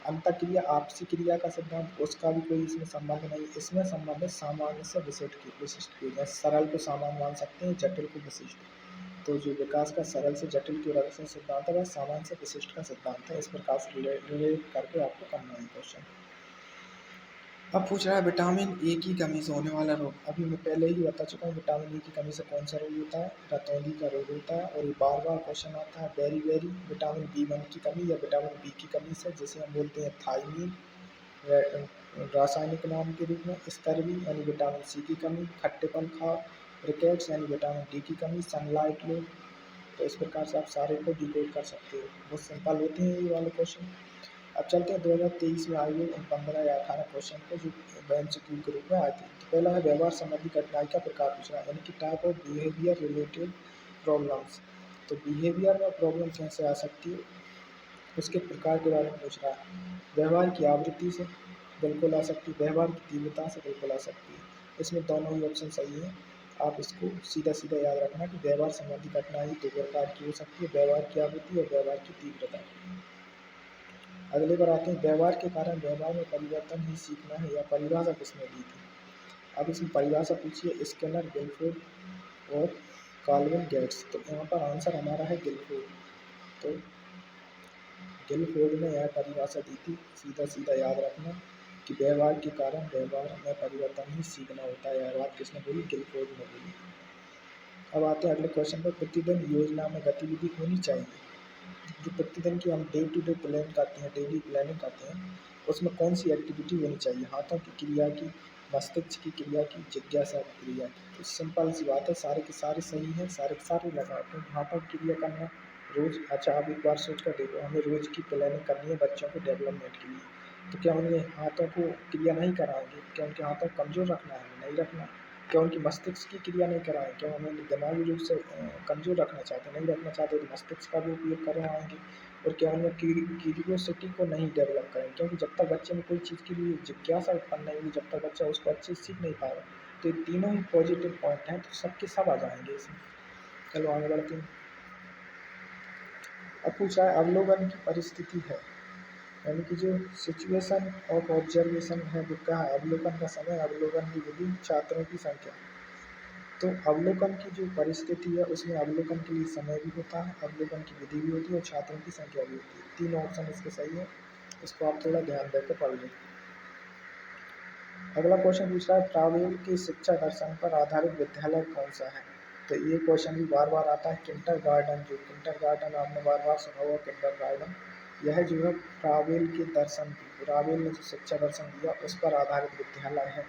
अंतःक्रिया आपसी क्रिया का सिद्धांत, उसका भी कोई इसमें संबंध नहीं। इसमें संबंध है सामान्य से विशिष्ट की। जैसे सरल को सामान्य मान सकते हैं, जटिल को विशिष्ट। तो जो विकास का सरल से जटिल की ओर अग्रसर सिद्धांत है वह सामान्य से विशिष्ट का सिद्धांत है। इस प्रकार से रिलेट करके आपको करना है क्वेश्चन। अब पूछ रहा है विटामिन ए की कमी से होने वाला रोग। अभी मैं पहले ही बता चुका हूँ विटामिन ए की कमी से कौन सा रोग होता है? रतौंधी का रोग होता है। और ये बार बार क्वेश्चन आता है। बेरी विटामिन B1 की कमी या विटामिन बी की कमी से, जिसे हम बोलते हैं थायमीन रासायनिक नाम के रूप में, स्कर्वी यानी विटामिन सी की कमी, खट्टेपन खाओ, रिकेट्स यानी विटामिन डी की कमी, सनलाइट लो। तो इस प्रकार से आप सारे को डिकोड कर सकते हो। बहुत सिंपल होते हैं ये वाले क्वेश्चन। अब चलते हैं 2023 में आए हुए उन 15 या 18 क्वेश्चन को जो MCQ के रूप में आए थे। तो पहला है व्यवहार संबंधी कठिनाई का प्रकार पूछ रहा है, यानी कि type of behaviour related problems. तो बिहेवियर में प्रॉब्लम कैसे आ सकती है, उसके प्रकार के बारे में पूछ रहा है। व्यवहार की आवृत्ति से बिल्कुल आ सकती है, व्यवहार की तीव्रता से बिल्कुल आ सकती है। इसमें दोनों ही ऑप्शन सही हैं। आप इसको सीधा सीधा याद रखना कि व्यवहार संबंधी कठिनाई 2 प्रकार की हो सकती है, व्यवहार की आवृत्ति और व्यवहार की तीव्रता। अगले पर आते हैं, व्यवहार के कारण व्यवहार में परिवर्तन ही सीखना है, या परिभाषा किसने दी थी? अब इसमें परिभाषा पूछिए स्किनर, गिलफोर्ड और कार्लविन गेट्स। तो यहाँ पर आंसर हमारा है गिलफोर्ड। तो गिलफोर्ड ने यह परिभाषा दी थी। सीधा सीधा याद रखना कि व्यवहार के कारण व्यवहार में परिवर्तन ही सीखना होता है। यह बात किसने बोली? गिलफोर्ड ने बोली। अब आते हैं अगले क्वेश्चन पर। प्रतिदिन योजना में गतिविधि होनी चाहिए। जो प्रतिदिन की हम डे टू डे प्लान करते हैं, डेली प्लानिंग करते हैं, उसमें कौन सी एक्टिविटी होनी चाहिए? हाथों की क्रिया की, मस्तिष्क की क्रिया की, जिज्ञासा की क्रिया की। तो सिंपल सी बात है, सारे के सारे सही हैं, सारे के सारे लगा। तो हाथों की क्रिया करना रोज, अच्छा आप एक बार सोच कर देखो, हमें रोज की प्लानिंग करनी है बच्चों को डेवलपमेंट के लिए, तो क्या उन्हें हाथों को क्रिया नहीं कराएंगे? क्या उनके हाथों को कमजोर रखना है? नहीं रखना। क्या उनकी मस्तिष्क की क्रिया नहीं कराएं? क्या हम उन्हें दिमागी रूप से कमजोर रखना चाहते? नहीं रखना चाहते, तो मस्तिष्क का भी उपयोग करवाएंगे। और क्या उनमें क्यूरियोसिटी को नहीं डेवलप करें? क्योंकि जब तक बच्चे में कोई चीज़ के लिए जिज्ञासा उत्पन्न नहीं होगी, जब तक बच्चा उसको अच्छे से सीख नहीं पाएगा। तो ये तीनों ही पॉजिटिव पॉइंट हैं, तो सबके सब आ जाएंगे इसमें। चलो आगे बढ़ते हैं। अब पूछा है अवलोकन की परिस्थिति है, यानी कि जो सिचुएशन ऑफ ऑब्जर्वेशन है वो क्या है? अवलोकन का समय, अवलोकन की विधि, छात्रों की संख्या। तो अवलोकन की जो परिस्थिति है उसमें अवलोकन के लिए समय भी होता है, अवलोकन की विधि भी होती है, और छात्रों की संख्या भी होती है। तीनों ऑप्शन इसके सही है। इसको आप थोड़ा ध्यान देकर पढ़ लें। अगला क्वेश्चन पूछ रहा है ट्रावेल की शिक्षा दर्शन पर आधारित विद्यालय कौन सा है। तो ये क्वेश्चन भी बार बार आता है। किंडर गार्डन, जो किंडर गार्डन आपने बार बार सुना होगा, किंडर गार्डन यह जो है ट्रावेल के दर्शन, ट्रावेल ने जो शिक्षा दर्शन दिया उस पर आधारित विद्यालय है।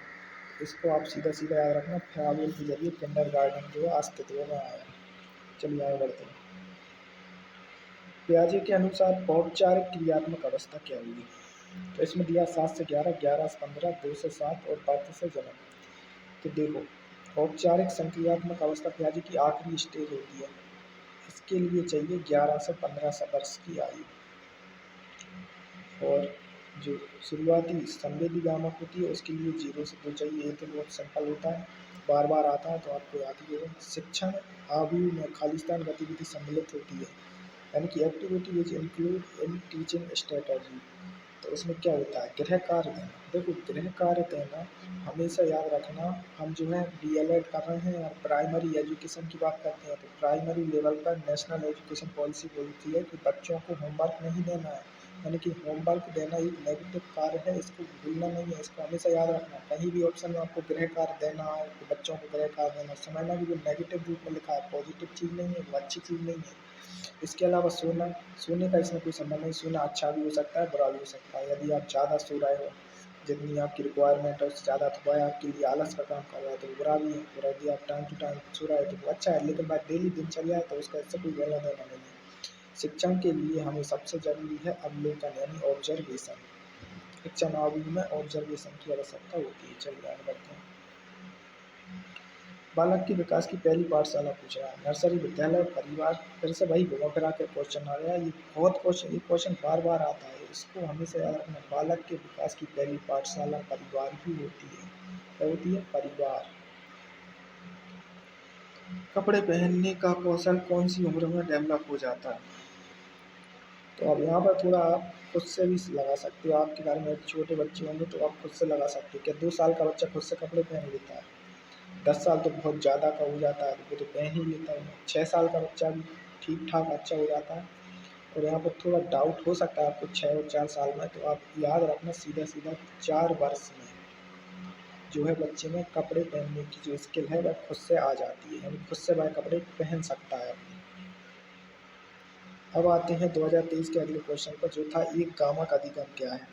इसको आप सीधा सीधा याद रखना, ट्रावेल के जरिए किंडर गार्डन जो है अस्तित्व में आया। चलिए आगे बढ़ते हैं। पियाजे के अनुसार औपचारिक क्रियात्मक अवस्था क्या होगी। तो इसमें दिया 7 से 11, 11 से 15, 2 से 7 और 5 से जन्म। तो देखो, औपचारिक संक्रियात्मक अवस्था पियाजे की आखिरी स्टेज होती है। इसके लिए चाहिए 11 से 15 वर्ष की आयु। और जो शुरुआती संवेदी गामक होती है उसके लिए 0 से 2 चाहिए। ये तो बहुत सिंपल होता है, बार बार आता है तो आपको याद ही होगा। शिक्षण आयु में खालिस्तान गतिविधि सम्मिलित होती है, यानी कि activity which include in teaching strategy. तो उसमें क्या होता है, गृह कार्य देना। देखो, गृह कार्य देना हमेशा याद रखना। हम जो है डीएलएड कर रहे हैं और प्राइमरी एजुकेशन की बात करते हैं, तो प्राइमरी लेवल पर नेशनल एजुकेशन पॉलिसी बोलती है कि बच्चों को होमवर्क नहीं देना है, यानी कि होमवर्क देना एक नेगेटिव कार्य है, इसको भूलना नहीं है, इसको हमेशा याद रखना। कहीं भी ऑप्शन में आपको गृह कार्य देना है तो बच्चों को गृह कार्य देना, समझना कि वो नेगेटिव रूप में लिखा है, पॉजिटिव चीज़ नहीं है, वो अच्छी चीज़ नहीं है। इसके अलावा सोना, सोने का इसमें कोई संबंध नहीं। सोना अच्छा भी हो सकता है, बुरा भी हो सकता है। यदि आप ज़्यादा सो रहे हो, जितनी आपकी रिक्वायरमेंट है उससे ज़्यादा, तो वह आपके लिए आलस का काम कर रहा है, तो वो बुरा भी है। और यदि आप टाइम टू टाइम सो रहे हो तो वो अच्छा है, लेकिन बात डेली दिनचर्या है तो उसका इससे कोई लेना देना नहीं है। शिक्षण के लिए हमें सबसे ज़रूरी है अवलोकन, यानी ऑब्जर्वेशन। शिक्षण आयु में ऑब्जर्वेशन की आवश्यकता होती है। चलिए आगे बढ़ते हैं। बालक के विकास की पहली पाठशाला पूछ रहा है। नर्सरी, विद्यालय, परिवार। फिर से वही घुमा फिरा के क्वेश्चन आ गया। ये बहुत क्वेश्चन, ये क्वेश्चन बार बार आता है, इसको हमेशा याद रखना। बालक के विकास की पहली पाठशाला परिवार ही होती है। क्या होती है? परिवार। कपड़े पहनने का कौशल कौन सी उम्र में डेवलप हो जाता है। तो अब यहाँ पर थोड़ा आप खुद से भी लगा सकते हो। आपके घर में छोटे बच्चे होंगे तो आप खुद से लगा सकते हो। क्या 2 साल का बच्चा खुद से कपड़े पहन लेता है? 10 साल तो बहुत ज़्यादा का हो जाता है, तो वो तो पहन ही लेता है। 6 साल का बच्चा भी ठीक ठाक अच्छा हो जाता है। और यहाँ पर थोड़ा डाउट हो सकता है आपको 6 और 4 साल में, तो आप याद रखना सीधा सीधा 4 वर्ष में जो है बच्चे में कपड़े पहनने की जो स्किल है वह खुद से आ जाती है, यानी खुद से वह कपड़े पहन सकता है अपने। अब आते हैं 2023 के अगले क्वेश्चन पर, जो था एक गामक अधिगम क्या है।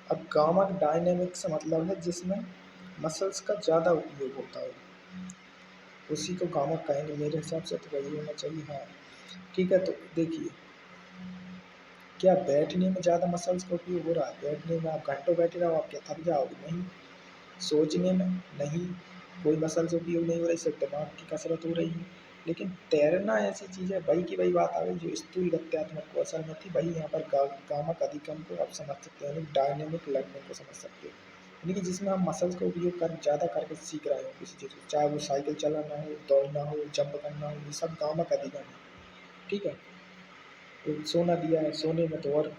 अब गामक डायनेमिक्स से मतलब है जिसमें मसल्स का ज़्यादा उपयोग होता है, उसी को गामक कहेंगे मेरे हिसाब से, तो वही होना चाहिए। हाँ ठीक है। तो देखिए, क्या बैठने में ज़्यादा मसल्स का उपयोग हो रहा है? बैठने में आप घंटों बैठे रहो, आप क्या थक जाओगे? नहीं। सोचने में नहीं, कोई मसल्स उपयोग नहीं हो रही, सिर्फ दिमाग की कसरत हो रही है। लेकिन तैरना ऐसी चीज़ है, वही की वही बात आ गई जो स्थूल गत्यात्मक कौशल में थी, वही यहाँ पर गामक अधिगम को आप समझ सकते हो, यानी डायनेमिक लर्निंग को समझ सकते हो, यानी कि जिसमें हम मसल्स का उपयोग कर ज़्यादा करके सीख रहे हो किसी चीज़ को, चाहे वो साइकिल चलाना हो, दौड़ना हो, जंप करना हो, ये सब गामक अधिगम है। ठीक है। तो सोना दिया है, सोने में तो और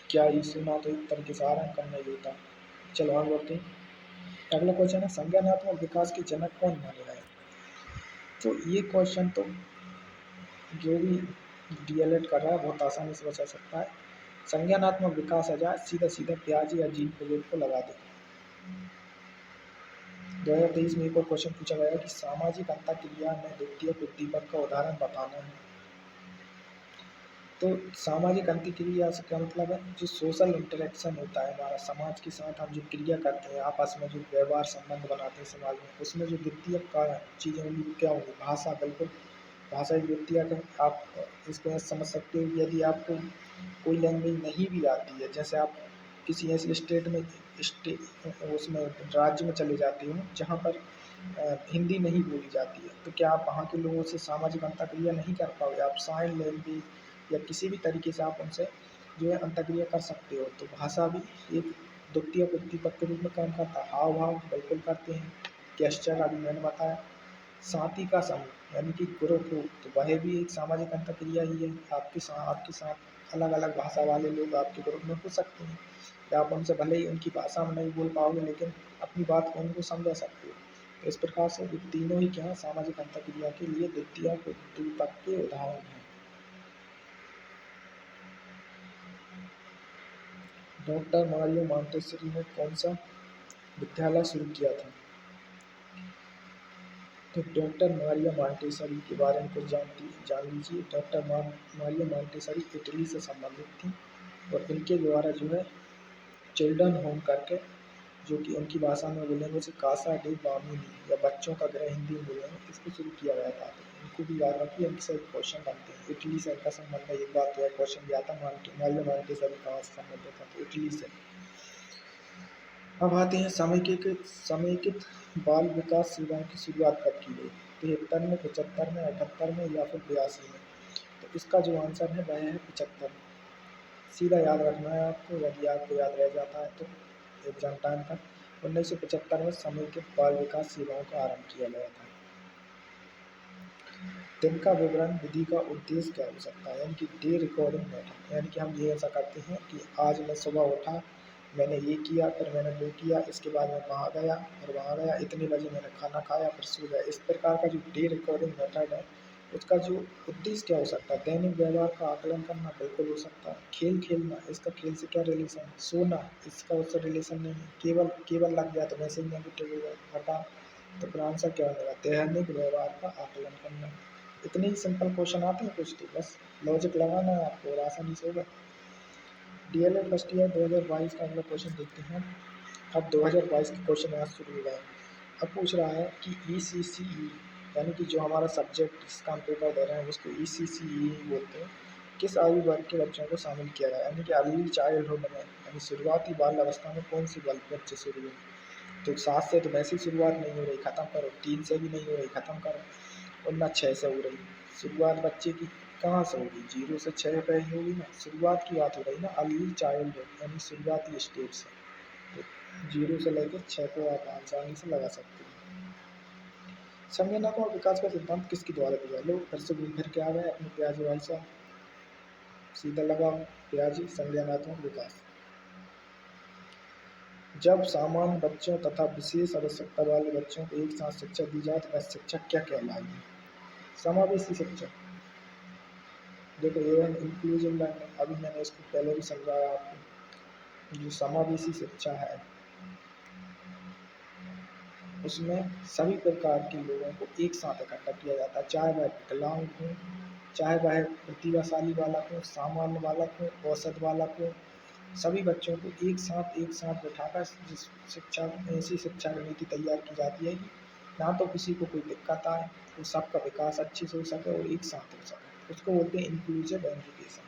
क्या ही, सोना तो एक तरीके से आराम करना ही होता है। चलो आगे बढ़ते हैं। अगला क्वेश्चन है संज्ञानात्मक विकास के जनक कौन माने गए। तो ये क्वेश्चन तो जो भी डीएलएड कर रहा है बहुत आसानी से बचा सकता है। संज्ञानात्मक विकास आ जाए, सीधा सीधा प्याज या जीन प्रोजेक्ट को लगा दे। 2023 में एक और क्वेश्चन पूछा गया कि सामाजिक अंतःक्रिया में द्वितीयक उद्दीपक का उदाहरण बताना है। तो सामाजिक अंतःक्रिया से क्या मतलब है, जो सोशल इंटरेक्शन होता है हमारा समाज के साथ, हम जो क्रिया करते हैं आपस में, जो व्यवहार संबंध बनाते हैं समाज में, उसमें जो द्वितीय का चीज़ें होंगी वो क्या होंगी? भाषा। बिल्कुल, भाषा एक द्वितीय है। आप इसको ऐसे समझ सकते हो, यदि आपको कोई लैंग्वेज नहीं भी आती है, जैसे आप किसी ऐसे स्टेट में उसमें राज्य में चले जाते हो जहाँ पर हिंदी नहीं बोली जाती है, तो क्या आप वहाँ के लोगों से सामाजिक अंतःक्रिया नहीं कर पाओगे? आप साइन लैंग्वेज या किसी भी तरीके से आप उनसे जो है अंतःक्रिया कर सकते हो। तो भाषा भी एक द्वितीय उद्दीपक के रूप में काम करता है। हाव भाव बिल्कुल करते हैं। गेस्चर अभी मैंने बताया। साथी का समूह, यानी कि ग्रुप हो, तो वह भी एक सामाजिक अंतःक्रिया ही है। आपके साथ अलग अलग भाषा वाले लोग आपके ग्रुप में हो सकते हैं, या आप उनसे भले ही उनकी भाषा में नहीं बोल पाओगे लेकिन अपनी बात को उनको समझा सकते हो। तो इस प्रकार से ये तीनों ही क्या है, सामाजिक अंतःक्रिया के लिए द्वितीय उद्दीपक के उदाहरण हैं। डॉक्टर मारियो मोंटेसरी ने कौन सा विद्यालय शुरू किया था? तो डॉक्टर मारिया मॉन्टेसरी के बारे में कुछ जान लीजिए। डॉक्टर मारिया मॉन्टेसरी इटली से संबंधित थी और इनके द्वारा जो है चिल्ड्रन होम करके, जो कि उनकी भाषा में बोलेंगे उसे कासा डे बामिनी या बच्चों का गृह हिंदी में बोलेंगे, इसको शुरू किया गया था। तो इनको भी याद रखिए, इनसे क्वेश्चन बनते हैं। इटली से इनका संबंध है, एक बात तो है, क्वेश्चन भी आता मारिया मॉन्टेसरी कहाँ से संबंधित था, तो इटली से। अब आते हैं समेकित बाल विकास सेवाओं की शुरुआत कब की गई? 73 में, 75 में, 78 में या फिर 82 में? तो इसका जो आंसर है वह है 75। सीधा याद रखना है आपको, यदि आपको याद रह जाता है तो एग्जाम टाइम पर। 1975 में समेकित बाल विकास सेवाओं का आरंभ किया गया था। दिन का विवरण विधि का उद्देश्य क्या हो सकता है? यानी कि डे रिकॉर्डिंग मेथड, यानी कि हम ये ऐसा करते हैं कि आज मैं सुबह उठा, मैंने ये किया, फिर मैंने वो किया, इसके बाद मैं वहाँ गया और वहाँ गया, इतने बजे मैंने खाना खाया, फिर सो गया। इस प्रकार का जो डे रिकॉर्डिंग मेथड है, उसका जो उद्देश्य क्या हो सकता है? दैनिक व्यवहार का आकलन करना बिल्कुल हो सकता है। खेल खेलना, इसका खेल से क्या रिलेशन है? सोना, इसका उससे रिलेशन नहीं है। केवल लग गया तो मैसेज नेगेटिव हो गया, हटा। तो फिर आंसर क्या होगा? दैनिक व्यवहार का आकलन करना। इतने ही सिंपल क्वेश्चन आते हैं कुछ, तो बस लॉजिक लगाना है आपको और आसानी से होगा। डीएलएड फर्स्ट ईयर 2022 का अगला क्वेश्चन देखते हैं। अब 2022 के क्वेश्चन यहाँ शुरू हो गए। अब पूछ रहा है कि ECCE, यानी कि जो हमारा सब्जेक्ट जिसका हम पेपर दे रहे हैं उसको ECCE बोलते हैं, किस आयु वर्ग के बच्चों को शामिल किया गया? यानी कि अर्ली चाइल्डहुड में, यानी शुरुआती बाल अवस्था में कौन सी बच्चे शुरू हुए? तो 7 से तो वैसे ही शुरुआत नहीं हो रही, ख़त्म करो। 3 से भी नहीं हो रही, ख़त्म करो। और ना 6 से हो रही। शुरुआत बच्चे की कहाँ से होगी? 0 से 6 पे ही होगी ना। शुरुआत की बात हो रही ना, अर्ली चाइल्डहुड यानी शुरुआती स्टेज से। तो 0 से लेकर 6 को आप आसानी से लगा सकते हैं। संज्ञानात्मक विकास का सिद्धांत किसके द्वारा दिया? लोग फिर से घूम फिर के आ गए अपने प्याजी भाई साहब, सीधा लगाओ। प्याजी संज्ञानात्मक विकास। जब सामान्य बच्चों तथा विशेष आवश्यकता वाले बच्चों को एक साथ शिक्षा दी जाए तो वह शिक्षा क्या कहलाएगी? समावेशी शिक्षा। देखो, ये इंक्लूसिव लर्निंग, अभी मैंने इसको पहले भी समझाया आपको। जो समावेशी शिक्षा है उसमें सभी प्रकार के लोगों को एक साथ इकट्ठा किया जाता है, चाहे वह विकलांग हो, चाहे वह प्रतिभाशाली बालक हो, सामान्य बालक हो, औसत बालक हो। सभी बच्चों को एक साथ बिठाकर शिक्षा ऐसी शिक्षा नीति तैयार की जाती है कि ना तो किसी को कोई दिक्कत आए, तो सबका विकास अच्छे से हो सके और एक साथ हो सके। उसको बोलते हैं इंक्लूसिव एजुकेशन।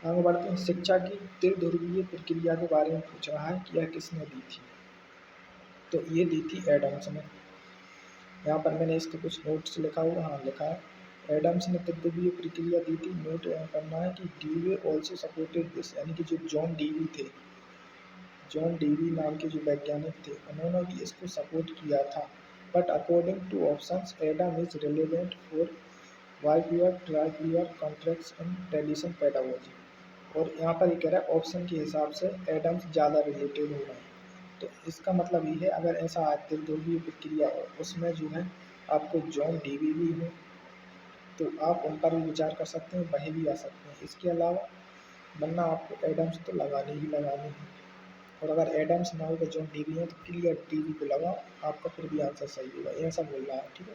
आगे बढ़ते हैं। शिक्षा की त्रिध्रुवीय प्रक्रिया के बारे में पूछ रहा है कि यह किसने दी थी? तो ये दी थी एडम्स ने। यहाँ पर मैंने इसके कुछ नोट्स लिखा हुआ, हाँ लिखा है, एडम्स ने त्रिध्रुवीय प्रक्रिया दी थी। नोट करना है कि डीवे ऑल्सो सपोर्टेड दिस, यानी कि जो जॉन डीवी थे, जॉन डीवी नाम के जो वैज्ञानिक थे, उन्होंने भी इसको सपोर्ट किया था। But according to options Adam is relevant for बाइक्यूआर ट्राइक्यूआर कॉन्ट्रैक्ट्स इन ट्रेडिशन पेडागोजी। और यहाँ पर ये कह रहा है ऑप्शन के हिसाब से एडम्स ज़्यादा रिलेटेड हो रहे हैं। तो इसका मतलब ये है, अगर ऐसा त्रिध्रुवीय प्रक्रिया हो उसमें जो है आपको जॉन डीवी भी हो तो आप उन पर भी विचार कर सकते हैं, वही भी आ सकते हैं। इसके अलावा वरना आपको एडम्स तो लगानी ही लगानी है। और अगर एडम्स ना हो तो जॉन डीवी है तो क्लियर डीवी को लगाओ, आपका फिर भी आंसर सही होगा, ऐसा बोल रहा है। ठीक है,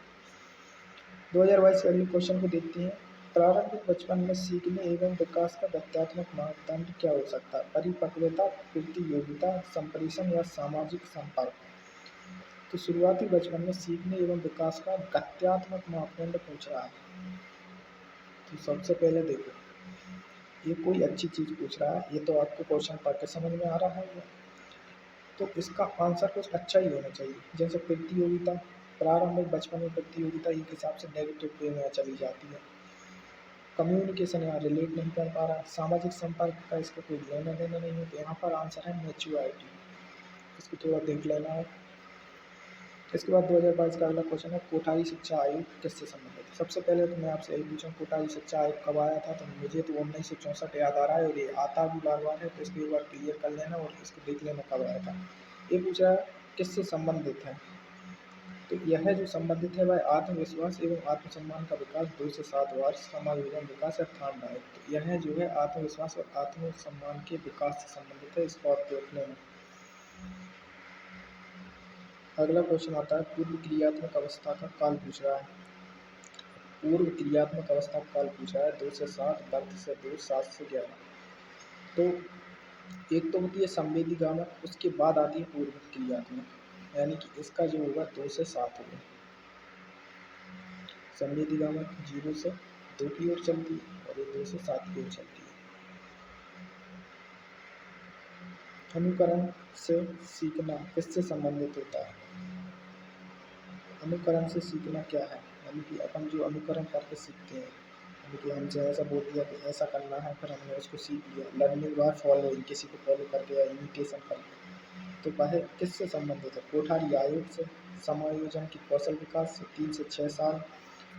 2022 के अगले क्वेश्चन को देखते हैं। प्रारंभिक बचपन में सीखने एवं विकास का तथ्यात्मक मापदंड क्या हो सकता है? परिपक्वता, प्रतियोगिता, संप्रेषण या सामाजिक संपर्क? तो शुरुआती बचपन में सीखने एवं विकास का गत्यात्मक मापदंड पूछ रहा है। तो सबसे पहले देखो, ये कोई अच्छी चीज पूछ रहा है, ये तो आपको क्वेश्चन पढ़ के समझ में आ रहा है। तो इसका आंसर कुछ अच्छा ही होना चाहिए। जैसे प्रतियोगिता, प्रारंभिक बचपन में प्रतियोगिता एक हिसाब से नेगेटिव वे में चली जाती है। कम्युनिकेशन यहाँ रिलेट नहीं कर पा रहा। सामाजिक संपर्क का इसका कोई लेना देना नहीं है, तो यहाँ पर आंसर है मैच्योरिटी। इसको थोड़ा देख लेना है। इसके बाद 2022 का अगला क्वेश्चन है, कोठारी शिक्षा आयोग किससे संबंधित है? सबसे पहले तो मैं आपसे यही पूछूँ, कोठारी शिक्षा आयोग कब आया था? तो मुझे तो 1964 याद आ रहा है और ये आता भी बार बार है, तो इसको एक बार क्लियर कर लेना और इसको देख लेना कब आया था। ये पूछा है किससे संबंधित है? तो यह जो संबंधित है वह आत्मविश्वास एवं आत्मसम्मान का विकास 2 से 7 वर्ष, समाज एवं विकास अर्थान है। तो यह जो है आत्मविश्वास और आत्मसम्मान के विकास से संबंधित है, इसको आप देख लेना। अगला क्वेश्चन आता है पूर्व क्रियात्मक अवस्था का काल पूछ रहा है। पूर्व क्रियात्मक अवस्था का काल पूछ रहा है 2 से 7, बर्थ से 2, 7 से 11। तो एक तो होती है संवेदी गामक, उसके बाद आती है पूर्व क्रियात्मक, यानी कि इसका जो होगा 2 से 7 होगा। संवेदी गामक 0 से 2 की ओर चलती है और ये 2 से 7 की ओर चलती है। अनुकरण से सीखना किससे संबंधित होता है? अनुकरण से सीखना क्या है? यानी कि अपन जो अनुकरण करके सीखते हैं, यानी कि हमसे ऐसा बोल दिया कि ऐसा करना है, फिर हमने उसको सीख लिया। लर्निंग बाय फॉलोइंग, किसी को फॉलो करके या इमिटेशन करके। तो वह किससे संबंधित है? कोठारी आयोग से, समायोजन की कौशल विकास से, 3 से 6 साल।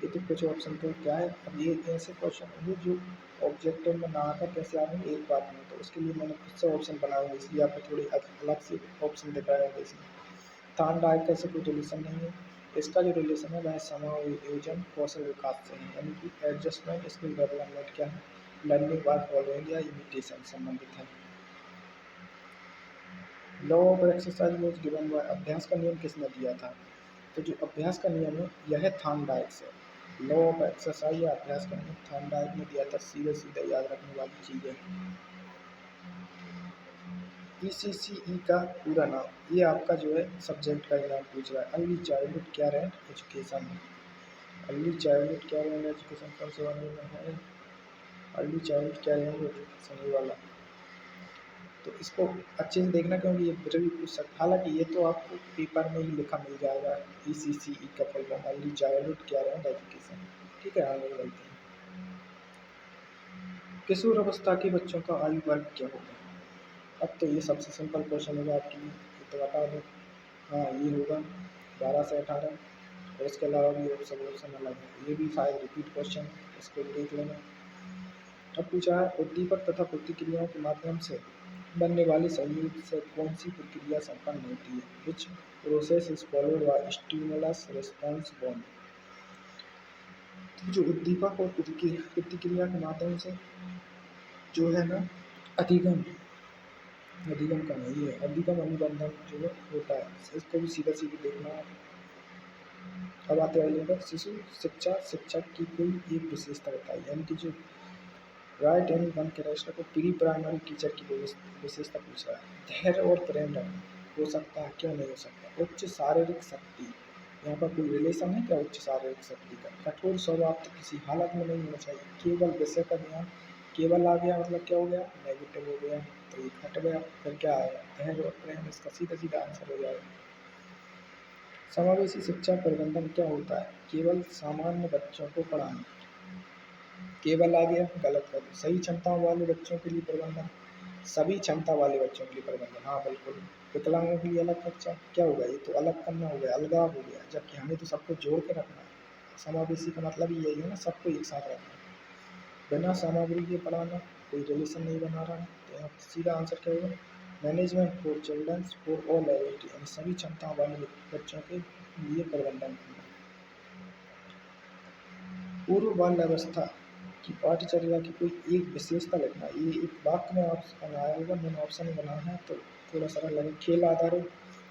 ये तो कुछ ऑप्शन तो क्या है, अब ये ऐसे क्वेश्चन होंगे जो ऑब्जेक्टिव में ना आकर कैसे आएंगे एक बात में, तो उसके लिए मैंने खुद से ऑप्शन बनाए हैं, इसलिए आपको थोड़ी अलग से ऑप्शन दिखाए होंगे इसमें। स्थान डायरेक्टर से कोई रिलेशन नहीं है। इसका जो रिलेशन है वह समायोजन कौशल विकास से है, यानी कि एडजस्टमेंट स्किल डेवलपमेंट क्या है, लर्निंग बाय फॉलोइंग या इमिटेशन संबंधित है। Law of exercise was given by, अभ्यास का नियम किसने दिया था? तो जो अभ्यास का नियम है यह थॉर्नडाइक से। लॉ ऑफ एक्सरसाइज या अभ्यास का नियम थॉर्नडाइक ने दिया था। सीधे सीधे याद रखने वाली चीज़ है। ECCE का पूरा नाम, ये आपका जो है सब्जेक्ट का एग्जाम पूछ रहा है। Early childhood care and education. Early childhood care and education कौन से वाले में है? Early childhood care and education ये वाला। तो इसको अच्छे से देखना, क्योंकि ये फिर भी पूछ सकता, हालांकि ये तो आपको पेपर में ही लिखा मिल जाएगा। ECCE का full form early childhood care and education. ठीक है, आगे बढ़ते हैं। किशोर अवस्था के बच्चों का आयु वर्ग क्या होगा? अब तो ये सबसे सिंपल क्वेश्चन होगा आपके लिए, ये तो बता दो। हाँ, ये होगा 12 से 18, और इसके अलावा भी ऑप्शन अलग है, ये भी शायद रिपीट क्वेश्चन, इसको देख लेना। अब पूछा है उद्दीपक तथा प्रतिक्रियाओं के माध्यम से बनने वाली संयुक्त से कौन सी प्रक्रिया संपन्न होती है? Which process is followed by stimulus response bond. जो उद्दीपक और प्रतिक्रिया के माध्यम से जो है ना, अधिगम अधिगम का नहीं है, अधिगम अनुबंधन जो है होता है, इसको भी सीधा सीधा देखना है। अब आते हैं अगले पर, शिशु शिक्षा शिक्षक की कोई एक विशेषता बताई, यानी कि जो राइट एनी वन कैरेक्टर को प्री प्राइमरी टीचर की विशेषता पूछ रहा है। धैर्य और प्रेम रखना हो सकता है, क्यों नहीं हो सकता? उच्च शारीरिक शक्ति, यहाँ पर कोई रिलेशन है क्या उच्च शारीरिक शक्ति का? कठोर स्वभाव तो किसी हालत में नहीं होना चाहिए। केवल विषय का ध्यान, केवल आ गया मतलब क्या हो गया? नेगेटिव हो गया, तो ये हट गया, फिर क्या आएगा? धैर्य और प्रेम, इसका सीधा सीधा आंसर हो जाएगा। समावेशी शिक्षा प्रबंधन क्या होता है? केवल सामान्य बच्चों को पढ़ाना। केवल आ गया, गलत कर दो। सही क्षमताओं वाले बच्चों के लिए प्रबंधन, सभी क्षमता वाले बच्चों के लिए प्रबंधन, हाँ बिल्कुल। विकलांगों के लिए अलग कक्षा, क्या होगा? ये तो अलग करना हो गया, अलगाव हो गया, जबकि हमें तो सबको जोड़ के रखना है। समावेशी का मतलब ही यही है ना, सबको एक साथ रखना। बिना सामग्री के पढ़ाना, कोई रिलेशन नहीं बना रहा है, तो यहाँ पर सीधा आंसर क्या होगा? Management for childrens for all ability, यानी सभी क्षमताओं वाले बच्चों के लिए प्रबंधन करना। पूर्व बाल्यावस्था की पाठचर्या की कोई एक विशेषता लिखना। ये एक वाक्य में आप बनाया होगा, मैंने ऑप्शन में बनाया है तो थोड़ा सरल लगे। खेल आधारित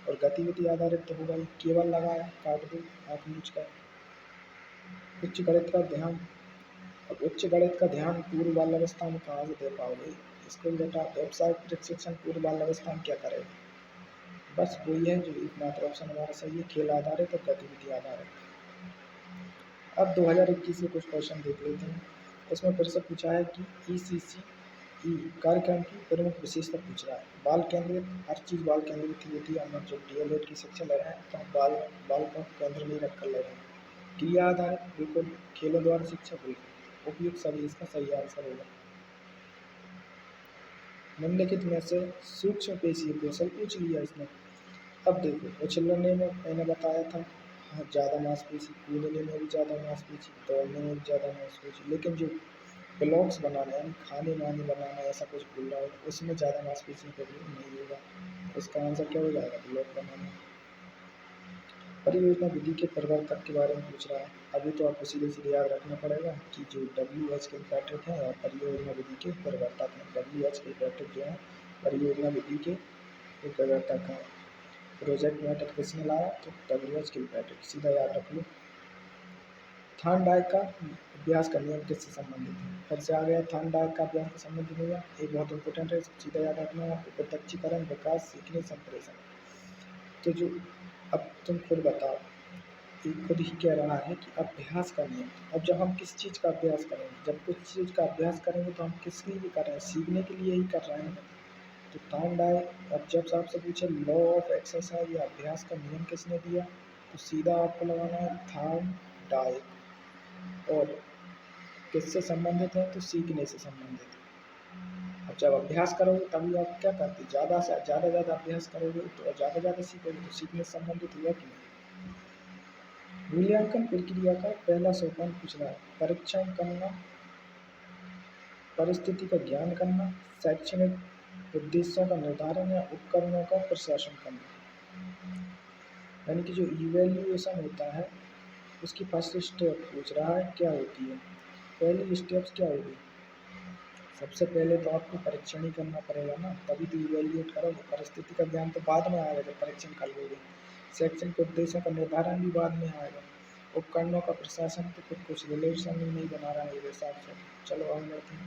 और गतिविधि आधारित तो होगा ही, केवल लगाया, काट दो, आँख नीच का। उच्च गणित का ध्यान, अब उच्च गणित का ध्यान पूर्व बाल्यावस्था में कहाँ से दे पाओगे? इसको भी बेटा व्यावसायिक प्रशिक्षण पूर्व बाल्यावस्था में क्या करेगा? बस वही है जो एकमात्र ऑप्शन हमारा सही है, खेल आधारित और गतिविधि आधारित। अब 2021 से कुछ क्वेश्चन देख लेते हैं। इसमें फिर से पूछा है कि ECCE कार्यक्रम की प्रमुख विशेषता पूछ रहा है। बाल केंद्रित, हर चीज़ बाल केंद्रित ही होती है। हम जब DLED की शिक्षा ले रहे हैं तो हम बाल को केंद्र में रख कर ले रहे हैं। क्रिया आधारित, बिल्कुल। खेलों द्वारा शिक्षा, बिल्कुल उपयुक्त, सभी इसका सही आंसर होगा। निम्नलिखित में से सूक्ष्म पेशीय कौशल पूछ लिया इसने। अब देखो, उछलने में मैंने बताया था हाँ ज़्यादा मांसपेशी, कूदने में भी ज़्यादा मांसपेशी, दौड़ने में भी ज़्यादा मांसपेशी, लेकिन जो ब्लॉक्स बनाना यानी खाने वाने बनाना ऐसा कुछ बोल रहा होगा, उसमें ज़्यादा मांसपेशी का उपयोग नहीं होगा। इसका आंसर क्या हो जाएगा? ब्लॉक बनाना। परियोजना विधि के प्रवर्तक के बारे में पूछ रहा है। अभी तो आपको सीधे सीधे याद रखना पड़ेगा कि जो WH के पैट्रिक हैं और परियोजना विधि के प्रवर्तक हैं। WH के पैट्रिक जो हैं परियोजना विधि के ये क्या कहता है प्रोजेक्ट मैटर किसने लाया, तो डब्ल्यू.एच. किलपैट्रिक, सीधा याद रख लो। थॉर्नडाइक का अभ्यास का नियम किससे संबंधित है, फिर से आ गया थॉर्नडाइक का अभ्यास का संबंधित हो गया, एक बहुत इंपॉर्टेंट है, सीधा याद रखना है आपको, प्रत्यक्षीकरण, विकास, सीखने, संप्रेषण। तो जो अब तुम खुद बताओ, ये खुद ही कह रहा है कि अभ्यास का नियम। अब जब हम किस चीज़ का अभ्यास करेंगे, जब कुछ चीज़ का अभ्यास करेंगे तो हम किस लिए कर रहे हैं, सीखने के लिए ही कर रहे हैं। तो थॉर्नडाइक, अब जब आपसे पूछे लॉ ऑफ एक्सरसाइज या अभ्यास का नियम किसने दिया, तो सीधा आपको लगाना है थॉर्नडाइक। और किससे संबंधित है, तो सीखने से संबंधित है। अब जब अभ्यास करोगे तभी आप क्या करते, ज़्यादा से ज़्यादा अभ्यास करोगे तो ज़्यादा सीखोगे, तो सीखने से संबंधित हुआ कि नहीं। मूल्यांकन प्रक्रिया का पहला सोपान पूछ रहा है, परीक्षण करना, परिस्थिति का ज्ञान करना, शैक्षणिक उद्देश्यों का निर्धारण या उपकरणों का प्रशासन करना। यानी कि जो इवेल्युएशन होता है उसकी फर्स्ट स्टेप पूछ रहा है क्या होती है। पहली स्टेप्स क्या होगी, सबसे पहले तो आपको परीक्षण ही करना पड़ेगा ना, तभी तो इवेल्युएट करोगे। परिस्थिति का ज्ञान तो बाद में आएगा जब परीक्षण कर लोगे। शैक्षणिक उद्देश्यों का निर्धारण भी बाद में आएगा। उपकरणों का प्रशासन तो फिर कुछ रिलेशन ही नहीं बना रहा है मेरे हिसाब से। चलो आगे बढ़ते हैं।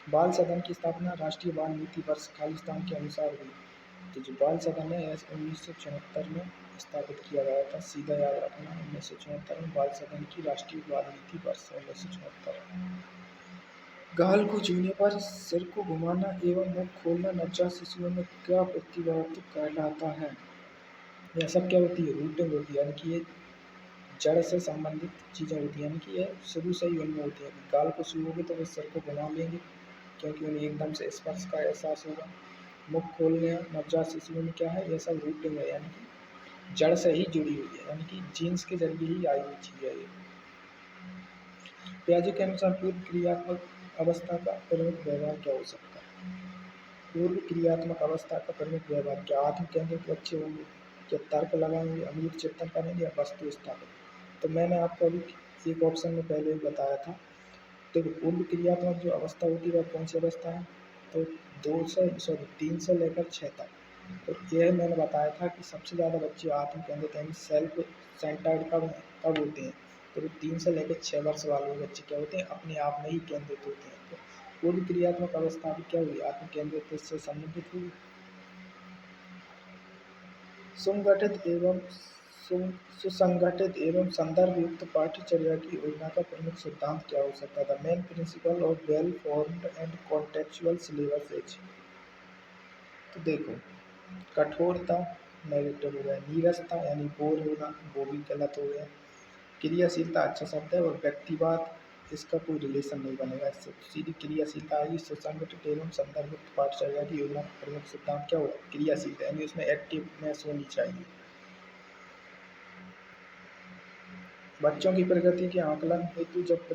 बाल सदन की स्थापना राष्ट्रीय बाल नीति वर्ष खालिस्तान के अनुसार हुई। तो जो बाल सदन है 1974 में स्थापित किया गया था, सीधा याद रखना 1974 में बाल सदन की राष्ट्रीय बाल नीति वर्ष 1974। गाल को छूने पर सिर को घुमाना एवं मुख खोलना नवजात शिशुओं में क्या प्रतिवर्त कहलाता है। यह सब क्या होती है, रूटिंग होती है, यानी कि ये जड़ से संबंधित चीज़ें होती हैं, यानी कि ये शुरू से ही उनमें होती है। गाल को छूओगे तो वे सिर को घुमा लेंगे क्योंकि उन्हें एकदम से स्पर्श का एहसास होगा। मुख खोलने नवजात शिशुओं में क्या है, यह सब रूटिंग है, यानी कि जड़ से ही जुड़ी हुई है, यानी कि जीन्स के जरिए ही आई हुई चीज़ है ये। पियाजे के अनुसार पूर्व क्रियात्मक अवस्था का प्रमुख व्यवहार क्या हो सकता है। पूर्व क्रियात्मक अवस्था का प्रमुख व्यवहार क्या, आत्म केंद्रित बच्चे होंगे, क्या तर्क लगाएंगे, अमूर्त चिंतन करेंगे या वस्तु स्थापित। तो मैंने आपको अभी एक ऑप्शन में पहले ही बताया था। देखो पूर्व क्रियात्मक जो अवस्था होती है वह कौन सी अवस्था है, तो 3 से लेकर 6 तक। तो यह मैंने बताया था कि सबसे ज़्यादा बच्चे आत्म केंद्रित यानी सेल्फ सेंटर्ड कब होते हैं, तो 3 से लेकर 6 वर्ष वाले बच्चे क्या होते हैं, अपने आप में ही केंद्रित होते हैं। तो पूर्व क्रियात्मक अवस्था भी क्या हुई, आत्म केंद्रित से संबंधित हुई। सुसंगठित एवं संदर्भ युक्त पाठ्यचर्या की योजना का प्रमुख सिद्धांत क्या हो सकता है। The main principle of well formed and contextual syllabus is. तो देखो कठोरता नेगेटिव हो गया, नीरसता यानी बोर होना वो भी गलत हो गया, क्रियाशीलता अच्छा शब्द है और व्यक्तिवाद इसका कोई रिलेशन नहीं बनेगा इससे, सीधी क्रियाशीलता आएगी। सुसंगठित एवं संदर्भित पाठ्यचर्या की योजना का प्रमुख सिद्धांत क्या होगा, क्रियाशीलता, यानी उसमें एक्टिवनेस होनी चाहिए। बच्चों की प्रगति के आकलन हेतु जब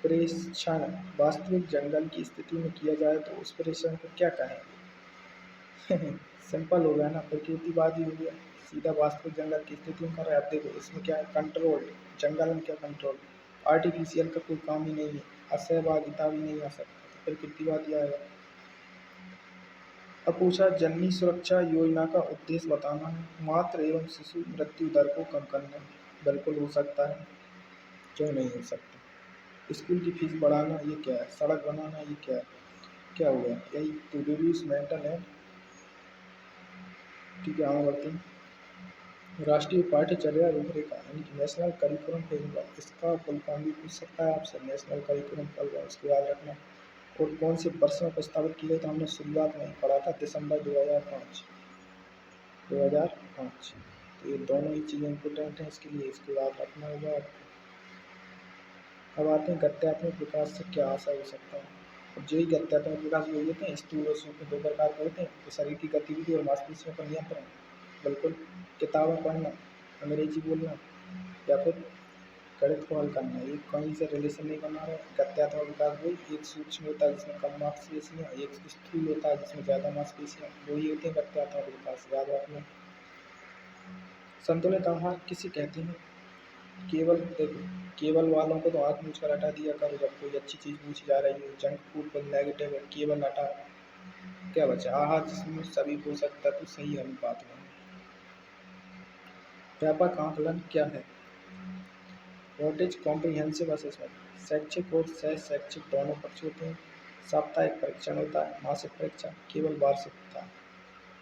प्रेक्षण वास्तविक जंगल की स्थिति में किया जाए तो उस प्रेक्षण को क्या कहेंगे। सिंपल हो गया ना, प्रकृतिवादी हो गया, सीधा वास्तविक जंगल की स्थिति में कर रहा है। अब देखो इसमें क्या है, कंट्रोल, जंगल में क्या कंट्रोल, आर्टिफिशियल का कोई काम ही नहीं है, असहभागिता भी नहीं आ सकता, तो प्रकृतिवादी आएगा। अब पूछा जननी सुरक्षा योजना का उद्देश्य बताना है, मातृ एवं शिशु मृत्यु दर को कम करना। बिल्कुल हो सकता है, क्यों नहीं हो सकता। स्कूल की फीस बढ़ाना ये क्या है, सड़क बनाना ये क्या है, क्या हो गया, यही टू रिड्यूस मेंटल हेल्थ। ठीक है आगे बढ़ते हैं। राष्ट्रीय पाठ्यचर्या रूपरेखा यानी कि नेशनल करिकुलम फ्रेमवर्क, इसका फुल फॉर्म भी पूछ सकता है आपसे, नेशनल करिकुलम फ्रेमवर्क, इसको याद रखना। और कौन से वर्ष में प्रस्तावित की गई, तो हमने शुरुआत में ही पढ़ा था दिसंबर 2005। तो ये दोनों ही चीज़ें इंपॉर्टेंट हैं इसके लिए, इसको याद रखना होगा। अब आते हैं गत्यात्मक विकास से क्या आशा हो सकता है। अब जो ही गत्यात्मक विकास जो होते हैं स्थूल और सूक्ष्म दो प्रकार के होते हैं, तो शरीर की गतिविधि और मांसपेशियों पर नियंत्रण, बिल्कुल किताबें पढ़ना, अंग्रेजी बोलना या फिर गणित को हल करना, ये कहीं से रिलेशन नहीं बना रहे। गत्यात्मक विकास वही, एक सूक्ष्म होता है जिसमें कम मांसपेशियाँ, एक स्थूल होता है जिसमें ज़्यादा मांसपेशियाँ, वही होते हैं गत्यात्मक विकास, याद रखना। संतुलित आहार किसे कहते हैं, केवल देखो केवल वालों को तो हाथ मूछ कर हटा दिया करो जब कोई अच्छी चीज़ पूछी जा रही है, जंक फूड पर नेगेटिव है, केवल हटा क्या बचा? आहार जिसमें सभी पोषक तत्व सही अनुपात में। व्यापक आकलन क्या है? What is comprehensive assessment? शैक्षिक और सह शैक्षिक दोनों पक्ष होते हैं। साप्ताहिक परीक्षण होता है, मासिक परीक्षा केवल वार्षिक होता है।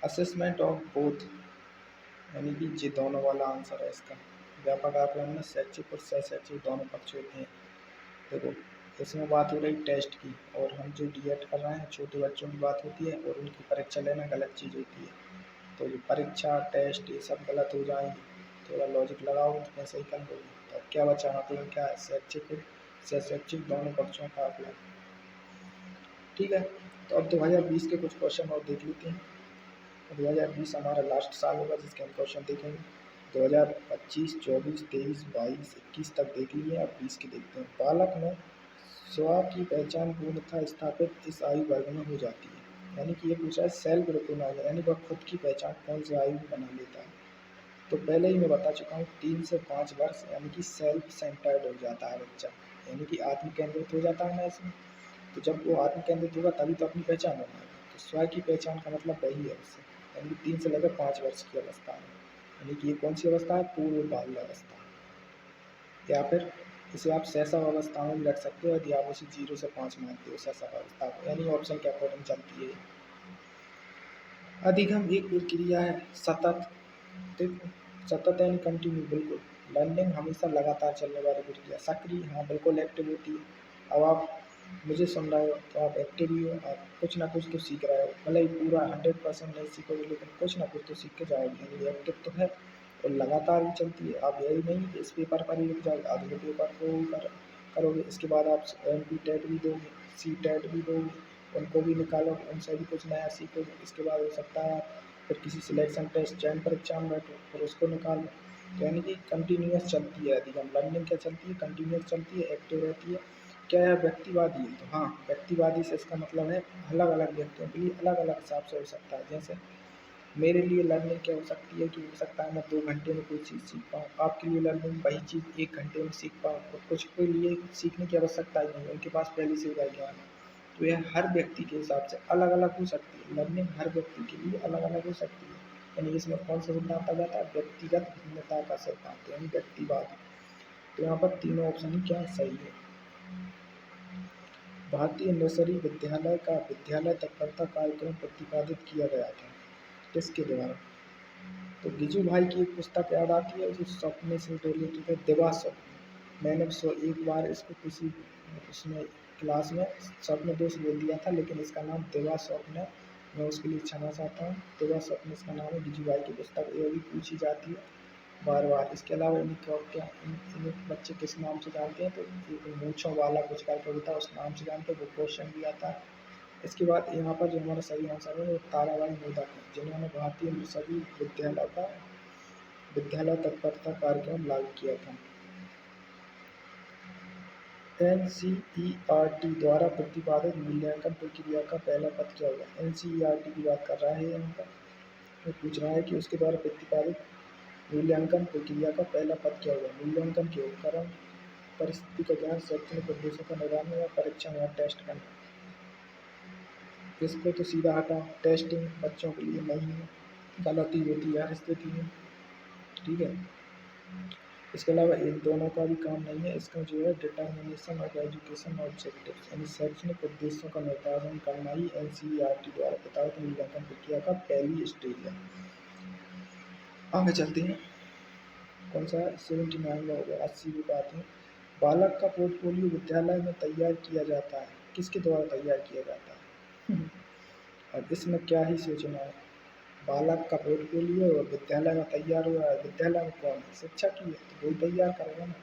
असेसमेंट ऑफ बोथ, यानी कि ये दोनों वाला आंसर है इसका। व्यापक आकलन में शैक्षिक और सह शैक्षिक दोनों पक्ष होते हैं। देखो, इसमें बात हो रही टेस्ट की, और हम जो डीएड कर रहे हैं छोटे बच्चों की बात होती है, और उनकी परीक्षा लेना गलत चीज़ होती है। तो ये परीक्षा टेस्ट ये सब गलत हो जाएंगे। थोड़ा लॉजिक लगाओ तो कैसे ही कर लोगे। तो अब क्या बचा? आकलन क्या है? शैक्षिक और सह शैक्षिक दोनों पक्षों का आकलन। ठीक है, तो अब 2020 के कुछ क्वेश्चन और देख लेते हैं। 2020 हमारा लास्ट साल होगा जिसके हम क्वेश्चन देखेंगे। 2025, 24, 23, 22, 21 तक देख लिए, अब 20 के देखते हैं। बालक में स्व की पहचान पूर्णतः स्थापित इस आयु वर्ग में हो जाती है। यानी कि ये पूछा है सेल्फ रिकॉग्नाइज, यानी वह खुद की पहचान कौन सी आयु में बना लेता है। तो पहले ही मैं बता चुका हूँ 3 से 5 वर्ष, यानी कि सेल्फ सेंटर्ड हो जाता है बच्चा, यानी कि आत्म केंद्रित हो जाता है ना इसमें। तो जब वो आत्म केंद्रित होगा तभी तो अपनी पहचान बनाएगा। तो स्व की पहचान का मतलब वही है उससे, यानी कि 3 से लेकर 5 वर्ष की अवस्था में। यानी कि ये कौन सी अवस्था है? पूर्व बाल्य अवस्था। या फिर इसे आप शैशव अवस्था में भी रख सकते हो, यदि आप उसे 0 से 5 मानते हो शैशव अवस्था को, यानी ऑप्शन के अकॉर्डिंग चलती है। अधिगम एक प्रक्रिया है, सतत। देखो, सतत यानी कंटिन्यू, बिल्कुल। लर्निंग हमेशा लगातार चलने वाली प्रक्रिया। सक्रिय, हाँ बिल्कुल एक्टिव होती है। अब आप मुझे सुन रहे हो तो आप एक्टिव ही हो, आप कुछ ना कुछ तो सीख रहे हो, भले ही पूरा 100% नहीं सीखोगे लेकिन कुछ ना कुछ तो सीख के जाओगे, यानी एक्टिव तो है और लगातार भी चलती है। आप यही नहीं कि इस पेपर पर ही रुक जाओगे, अगले पेपर को करोगे, इसके बाद आप MP टेट भी दोगे, C टेट भी दोगे, उनको भी निकालोगे, उनसे भी कुछ नया सीखोगे। इसके बाद हो सकता है आप फिर किसी सिलेक्शन टेस्ट चयन परीक्षा में बैठो, फिर उसको निकालो। तो यानी कि कंटिन्यूअस चलती है अधिगम लर्निंग। क्या चलती है? कंटिन्यूअस चलती है, एक्टिव रहती है। क्या है? व्यक्तिवादी है। तो हाँ, व्यक्तिवादी से इसका मतलब है अलग अलग व्यक्तियों के लिए अलग अलग हिसाब से हो सकता है। जैसे मेरे लिए लर्निंग क्या हो सकती है कि हो सकता है मैं 2 घंटे में कोई चीज़ सीख पाऊँ, आपके लिए लर्निंग वही चीज़ 1 घंटे में सीख पाऊँ, और कुछ के लिए सीखने की आवश्यकता ही नहीं है, उनके पास पहले से वह ज्ञान है। तो यह हर व्यक्ति के हिसाब से अलग अलग हो सकती है, लर्निंग हर व्यक्ति के लिए अलग अलग हो सकती है। यानी इसमें कौन सा सिद्धांत आ जाता है? व्यक्तिगत भिन्नता का सिद्धांत, यानी व्यक्तिवाद। तो यहाँ पर तीनों ऑप्शन ही क्या सही है। भारतीय नर्सरी विद्यालय का विद्यालय तत्परता कार्यक्रम प्रतिपादित किया गया था किसके द्वारा? तो गिजू भाई की एक पुस्तक याद आती है जो सपने से रिलेटेड है, दिवा स्वप्न। मैंने एक बार इसको किसी उसमें क्लास में स्वप्न दोष बोल दिया था, लेकिन इसका नाम दिवा स्वप्न है। मैं उसके लिए क्षमा चाहता हूँ। दिवा स्वप्न इसका नाम है। गिजू भाई की पुस्तक ये भी पूछी जाती है बार बार। इसके अलावा इन्हें क्या इन्हें बच्चे किस नाम से जानते हैं? तो एक मूंछों वाला कुछ करके होता है, उस नाम से जानते हैं। वो क्वेश्चन भी आता है। इसके बाद यहाँ पर जो हमारा सही आंसर है वो ताराबाई मोदक है, जिन्होंने भारतीय सभी विद्यालय का विद्यालय तत्परता कार्यक्रम लागू किया था। NCERT द्वारा प्रतिपादित मूल्यांकन प्रक्रिया का पहला पद क्या होगा? NCERT की बात कर रहा है यहाँ पर। वो पूछ रहा है कि उसके द्वारा प्रतिपादित मूल्यांकन प्रक्रिया का पहला पद क्या होगा? मूल्यांकन के उपकरण, परिस्थिति का ज्ञान, शैक्षणिक उद्देश्यों का निर्धारण या परीक्षण या टेस्ट करना। इसको तो सीधा हटा, टेस्टिंग बच्चों के लिए नहीं है, गलती होती है हर स्थिति में। ठीक है, इसके अलावा इन दोनों का भी काम नहीं है। इसका जो है डिटर्मिनेशन ऑफ एजुकेशन ऑब्जेक्टिव्स, यानी शैक्षणिक उद्देश्यों का निर्धारण करना ही NCERT द्वारा प्रताड़ित मूल्यांकन प्रक्रिया का पहली स्टेज है। आगे चलते हैं। कौन सा? 79 में हो गया, 80 में बात है। बालक का पोर्टफोलियो विद्यालय में तैयार किया जाता है, किसके द्वारा तैयार किया जाता है? अब इसमें क्या ही सोचना है। बालक का पोर्टफोलियो विद्यालय में तैयार हो रहा है, विद्यालय में कौन है? शिक्षक ही है, तो वही तैयार करेगा ना।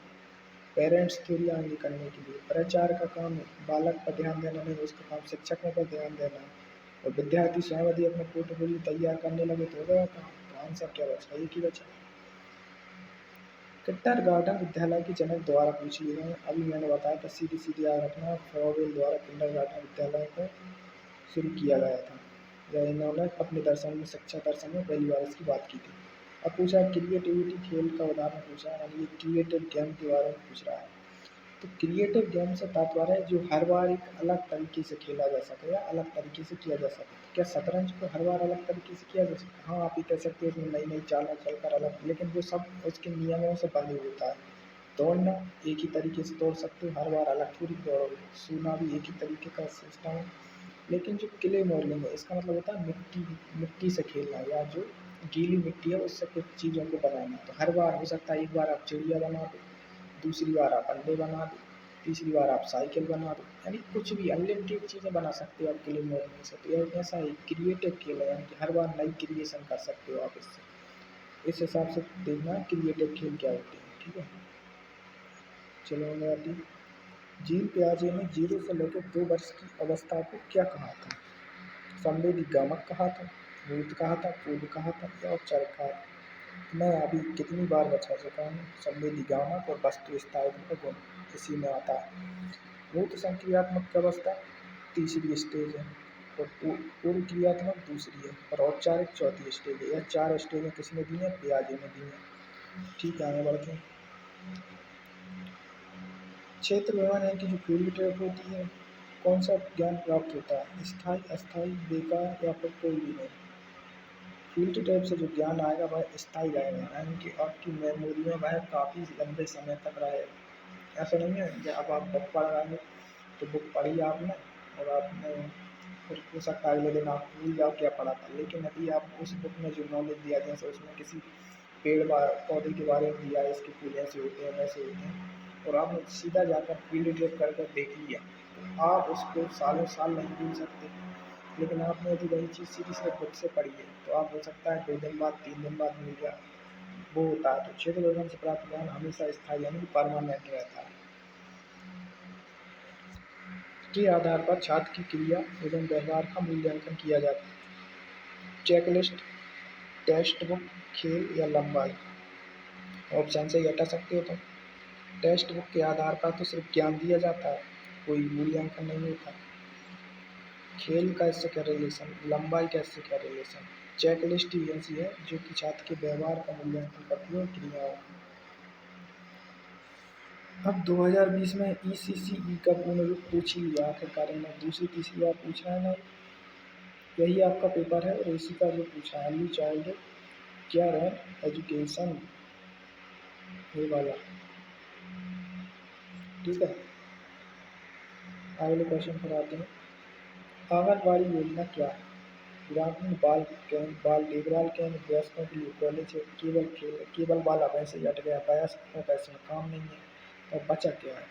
पेरेंट्स थोड़ी आएंगे करने के लिए, प्राचार्य का काम है बालक पर ध्यान देना, नहीं उसका काम शिक्षकों पर ध्यान देना है। और विद्यार्थी स्वयं यदि अपना पोर्टफोलियो तैयार करने लगे तो हो गया काम। तो आंसर क्या बचा? एक ही बचा। किंडरगार्टन विद्यालय के जनक द्वारा पूछ लिए गए। अभी मैंने बताया था, सीधी सीधी याद रखना, फ्रॉवेल द्वारा किंडरगार्टन विद्यालय को शुरू किया गया था। या इन्होंने अपने दर्शन में शिक्षा दर्शन में पहली बार इसकी बात की थी। अब पूछा क्रिएटिविटी खेल का उदाहरण पूछा, यानी ये क्रिएटिव गेम के बारे में पूछ रहा है। तो क्रिएटिव गेम से तात्पर्य है जो हर बार एक अलग तरीके से खेला जा सके या अलग तरीके से किया जा सके। क्या शतरंज को हर बार अलग तरीके से किया जा सकता है? हाँ, आप ये कह सकते हो उसमें नई-नई चालें चलकर अलग, लेकिन वो सब उसके नियमों से बंधे होता है। दौड़ना एक ही तरीके से दौड़ सकते हो, हर बार अलग थोड़ी दौड़ोगे। सोना भी एक ही तरीके का सिस्टम है। लेकिन जो क्ले मॉडलिंग है इसका मतलब होता है मिट्टी मिट्टी से खेलना, या जो गीली मिट्टी है उससे कुछ चीज़ों को बनाना। तो हर बार हो सकता है एक बार आप चिड़िया बना दो, दूसरी बार आप अंडे बना दो, तीसरी बार आप साइकिल बना दो, यानी कुछ भी अनलिमिटेड चीज़ें बना सकते हो आप क्ले मॉडलिंग से। तो यह ऐसा ही क्रिएटिव खेल है, यानी कि हर बार नई क्रिएशन कर सकते हो आप इससे। इस हिसाब से देखना क्रिएटिव खेल क्या होते हैं। ठीक है, चलो मैं आती। जीन पियाजे ने 0 से लेकर 2 वर्ष की अवस्था को क्या कहा था? संवेदीगामक कहा था, मूर्त कहा था, पूर्व कहा था या औपचारिक कहा था? मैं अभी कितनी बार बता चुका हूँ, संवेदीगामक और वस्तु स्थायित्व का गुण इसी में आता है। मूर्त संक्रियात्मक अवस्था तीसरी स्टेज है, और पूर्व क्रियात्मक दूसरी है, और औपचारिक चौथी स्टेज है। यह 4 स्टेजें किसने दी हैं? पियाजे ने दी हैं। ठीक है, आगे बढ़ते हैं। क्षेत्र विवरण है कि जो फील्ड ट्रिप होती है, कौन सा ज्ञान प्राप्त होता है? स्थायी, अस्थायी, बेकार या फिर कोई भी नहीं? फील्ड ट्रिप से जो ज्ञान आएगा वह स्थायी रहेगा, यानी कि आपकी मेमोरी में वह काफ़ी लंबे समय तक रहेगा। ऐसा नहीं है कि अब आप बुक पढ़ रहे हो तो बुक पढ़ी आपने और आपने फिर हो सकता है अगले दिन आप भूल जाओ क्या पढ़ा था, लेकिन अभी आप उस बुक में जो नॉलेज दिया, जैसे उसमें किसी पेड़ पौधे के बारे में दिया है, इसके फूल ऐसे होते हैं वैसे होते हैं, और आपने सीधा जाकर फील्ड ट्रिप कर कर देख लिया, तो आप उसको सालों साल नहीं भूल सकते। लेकिन आपने यदि वही चीज़ सीधी सिर्फ बुक से पढ़ी है तो आप हो सकता है 2 दिन बाद 3 दिन बाद भूल जाए, वो होता है। तो क्षेत्र विवरण से प्राप्त ज्ञान हमेशा स्थायी यानी कि परमानेंट रहता है। के आधार पर छात्र की क्रिया एवं व्यवहार का मूल्यांकन किया जाता है। चेकलिस्ट, टेक्स्ट बुक, खेल या लंबाई? ऑप्शन से ही हटा सकते हो तुम। टेक्स्ट बुक के आधार पर तो सिर्फ ज्ञान दिया जाता है, कोई मूल्यांकन नहीं होता। खेल का इससे क्या रिलेशन, लंबाई का इससे क्या रिलेशन? चेकलिस्ट ही ऐसी है जो कि छात्र के व्यवहार का मूल्यांकन करती है क्रियाओं। अब 2020 में ECCE का पूर्ण रूप पूछ ही लिया आखिरकार, इन्हें दूसरी तीसरी बार पूछा है ना, यही आपका पेपर है और इसी का जो पूछा है, early child care and education, ये वाला। ठीक है, अगले क्वेश्चन पर आते हैं। आंगनबाड़ी योजना क्या है? ग्रामीण बाल केंद्र, बाल देखभाल केंद्र, वयस्कों के लिए कॉलेज है, केवल खेल है, केवल बाल अब ऐसे ही हट गया, वयस्कों का इसमें काम नहीं है, तो बचा क्या है?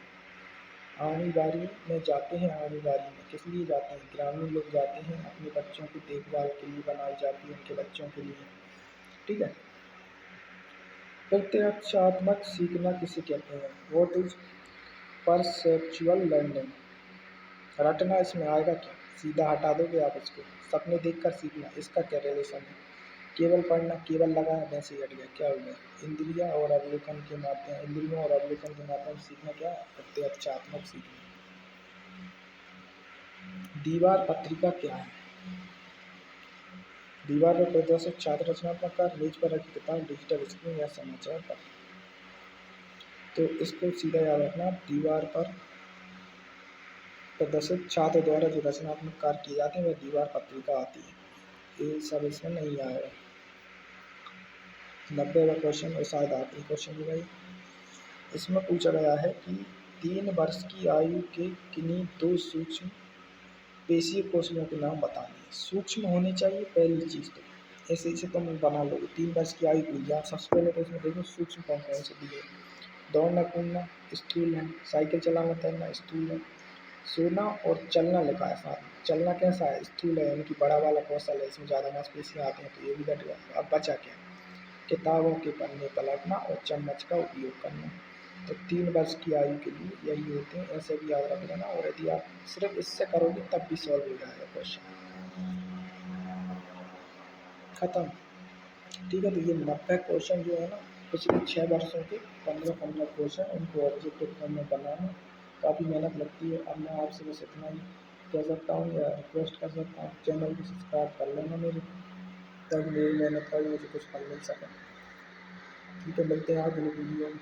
आंगनबाड़ी में जाते हैं, आंगनबाड़ी में किस लिए जाते हैं? ग्रामीण लोग जाते हैं अपने बच्चों की देखभाल के लिए, बनाई जाती है उनके बच्चों के लिए। ठीक है, प्रत्यक्षात्मक सीखना किसे कहते हैं? What is perceptual learning? रटना इसमें आएगा क्या? सीधा हटा दोगे आप इसको। सपने देखकर सीखना, इसका क्या रिलेशन है? केवल पढ़ना, केवल लगाया वैसे ही हट गया, क्या हो गया? इंद्रिया और अवलोकन के माध्यम, इंद्रियों और अवलोकन के माध्यम से सीखना क्या है? प्रत्यक्षात्मक सीखना। दीवार पत्रिका क्या है? दीवार पर प्रदर्शित छात्र रचनात्मक कार्य, मेज पर रखी किताब, डिजिटल स्क्रीन या समाचार पत्र? तो इसको सीधा याद रखना, दीवार पर प्रदर्शित छात्र द्वारा जो रचनात्मक कार्य किए जाते हैं वह दीवार पत्रिका आती है। ये सब इसमें नहीं आएगा। 90वां क्वेश्चन और शायद आखिरी क्वेश्चन भी भाई, इसमें पूछा गया है कि 3 वर्ष की आयु के किन्हीं 2 सूक्ष्म पेशीय कोशिकाओं के नाम बताइए। सूक्ष्म होनी चाहिए पहली चीज़, तो ऐसे इसे तुम बना लोगे। 3 वर्ष की आयु भूल जाओ, सबसे पहले तो इसमें देखो सूक्ष्म कौन कौन से दिए। दौड़ना कूदना स्थूल है, साइकिल चलाना तैरना स्थूल है, सोना और चलना लिखा है साथ में। चलना कैसा है? स्थूल है, यानी कि बड़ा वाला कौशल है, इसमें ज़्यादा मांसपेशियाँ आती हैं, तो ये भी घट गया। अब बचा क्या? किताबों के पन्ने पलटना और चम्मच का उपयोग करना। तो 3 वर्ष की आयु के लिए यही होते हैं, ऐसे भी याद रख लेना, और यदि आप सिर्फ इससे करोगे तब भी सॉल्व हो जाएगा क्वेश्चन, खत्म। ठीक है, तो ये 90 क्वेश्चन जो है ना, पिछले 6 वर्षों के 15-15 क्वेश्चन, उनको ऑब्जेक्टिव फॉर्म में बनाना काफ़ी मेहनत लगती है। अब मैं आपसे बस इतना ही कह सकता हूँ या रिक्वेस्ट कर सकता हूँ, चैनल को सब्सक्राइब कर लेना मेरे, ताकि मेरी मेहनत का भी मुझे कुछ फल मिल सके। ठीक है, मिलते हैं अगले वीडियो में।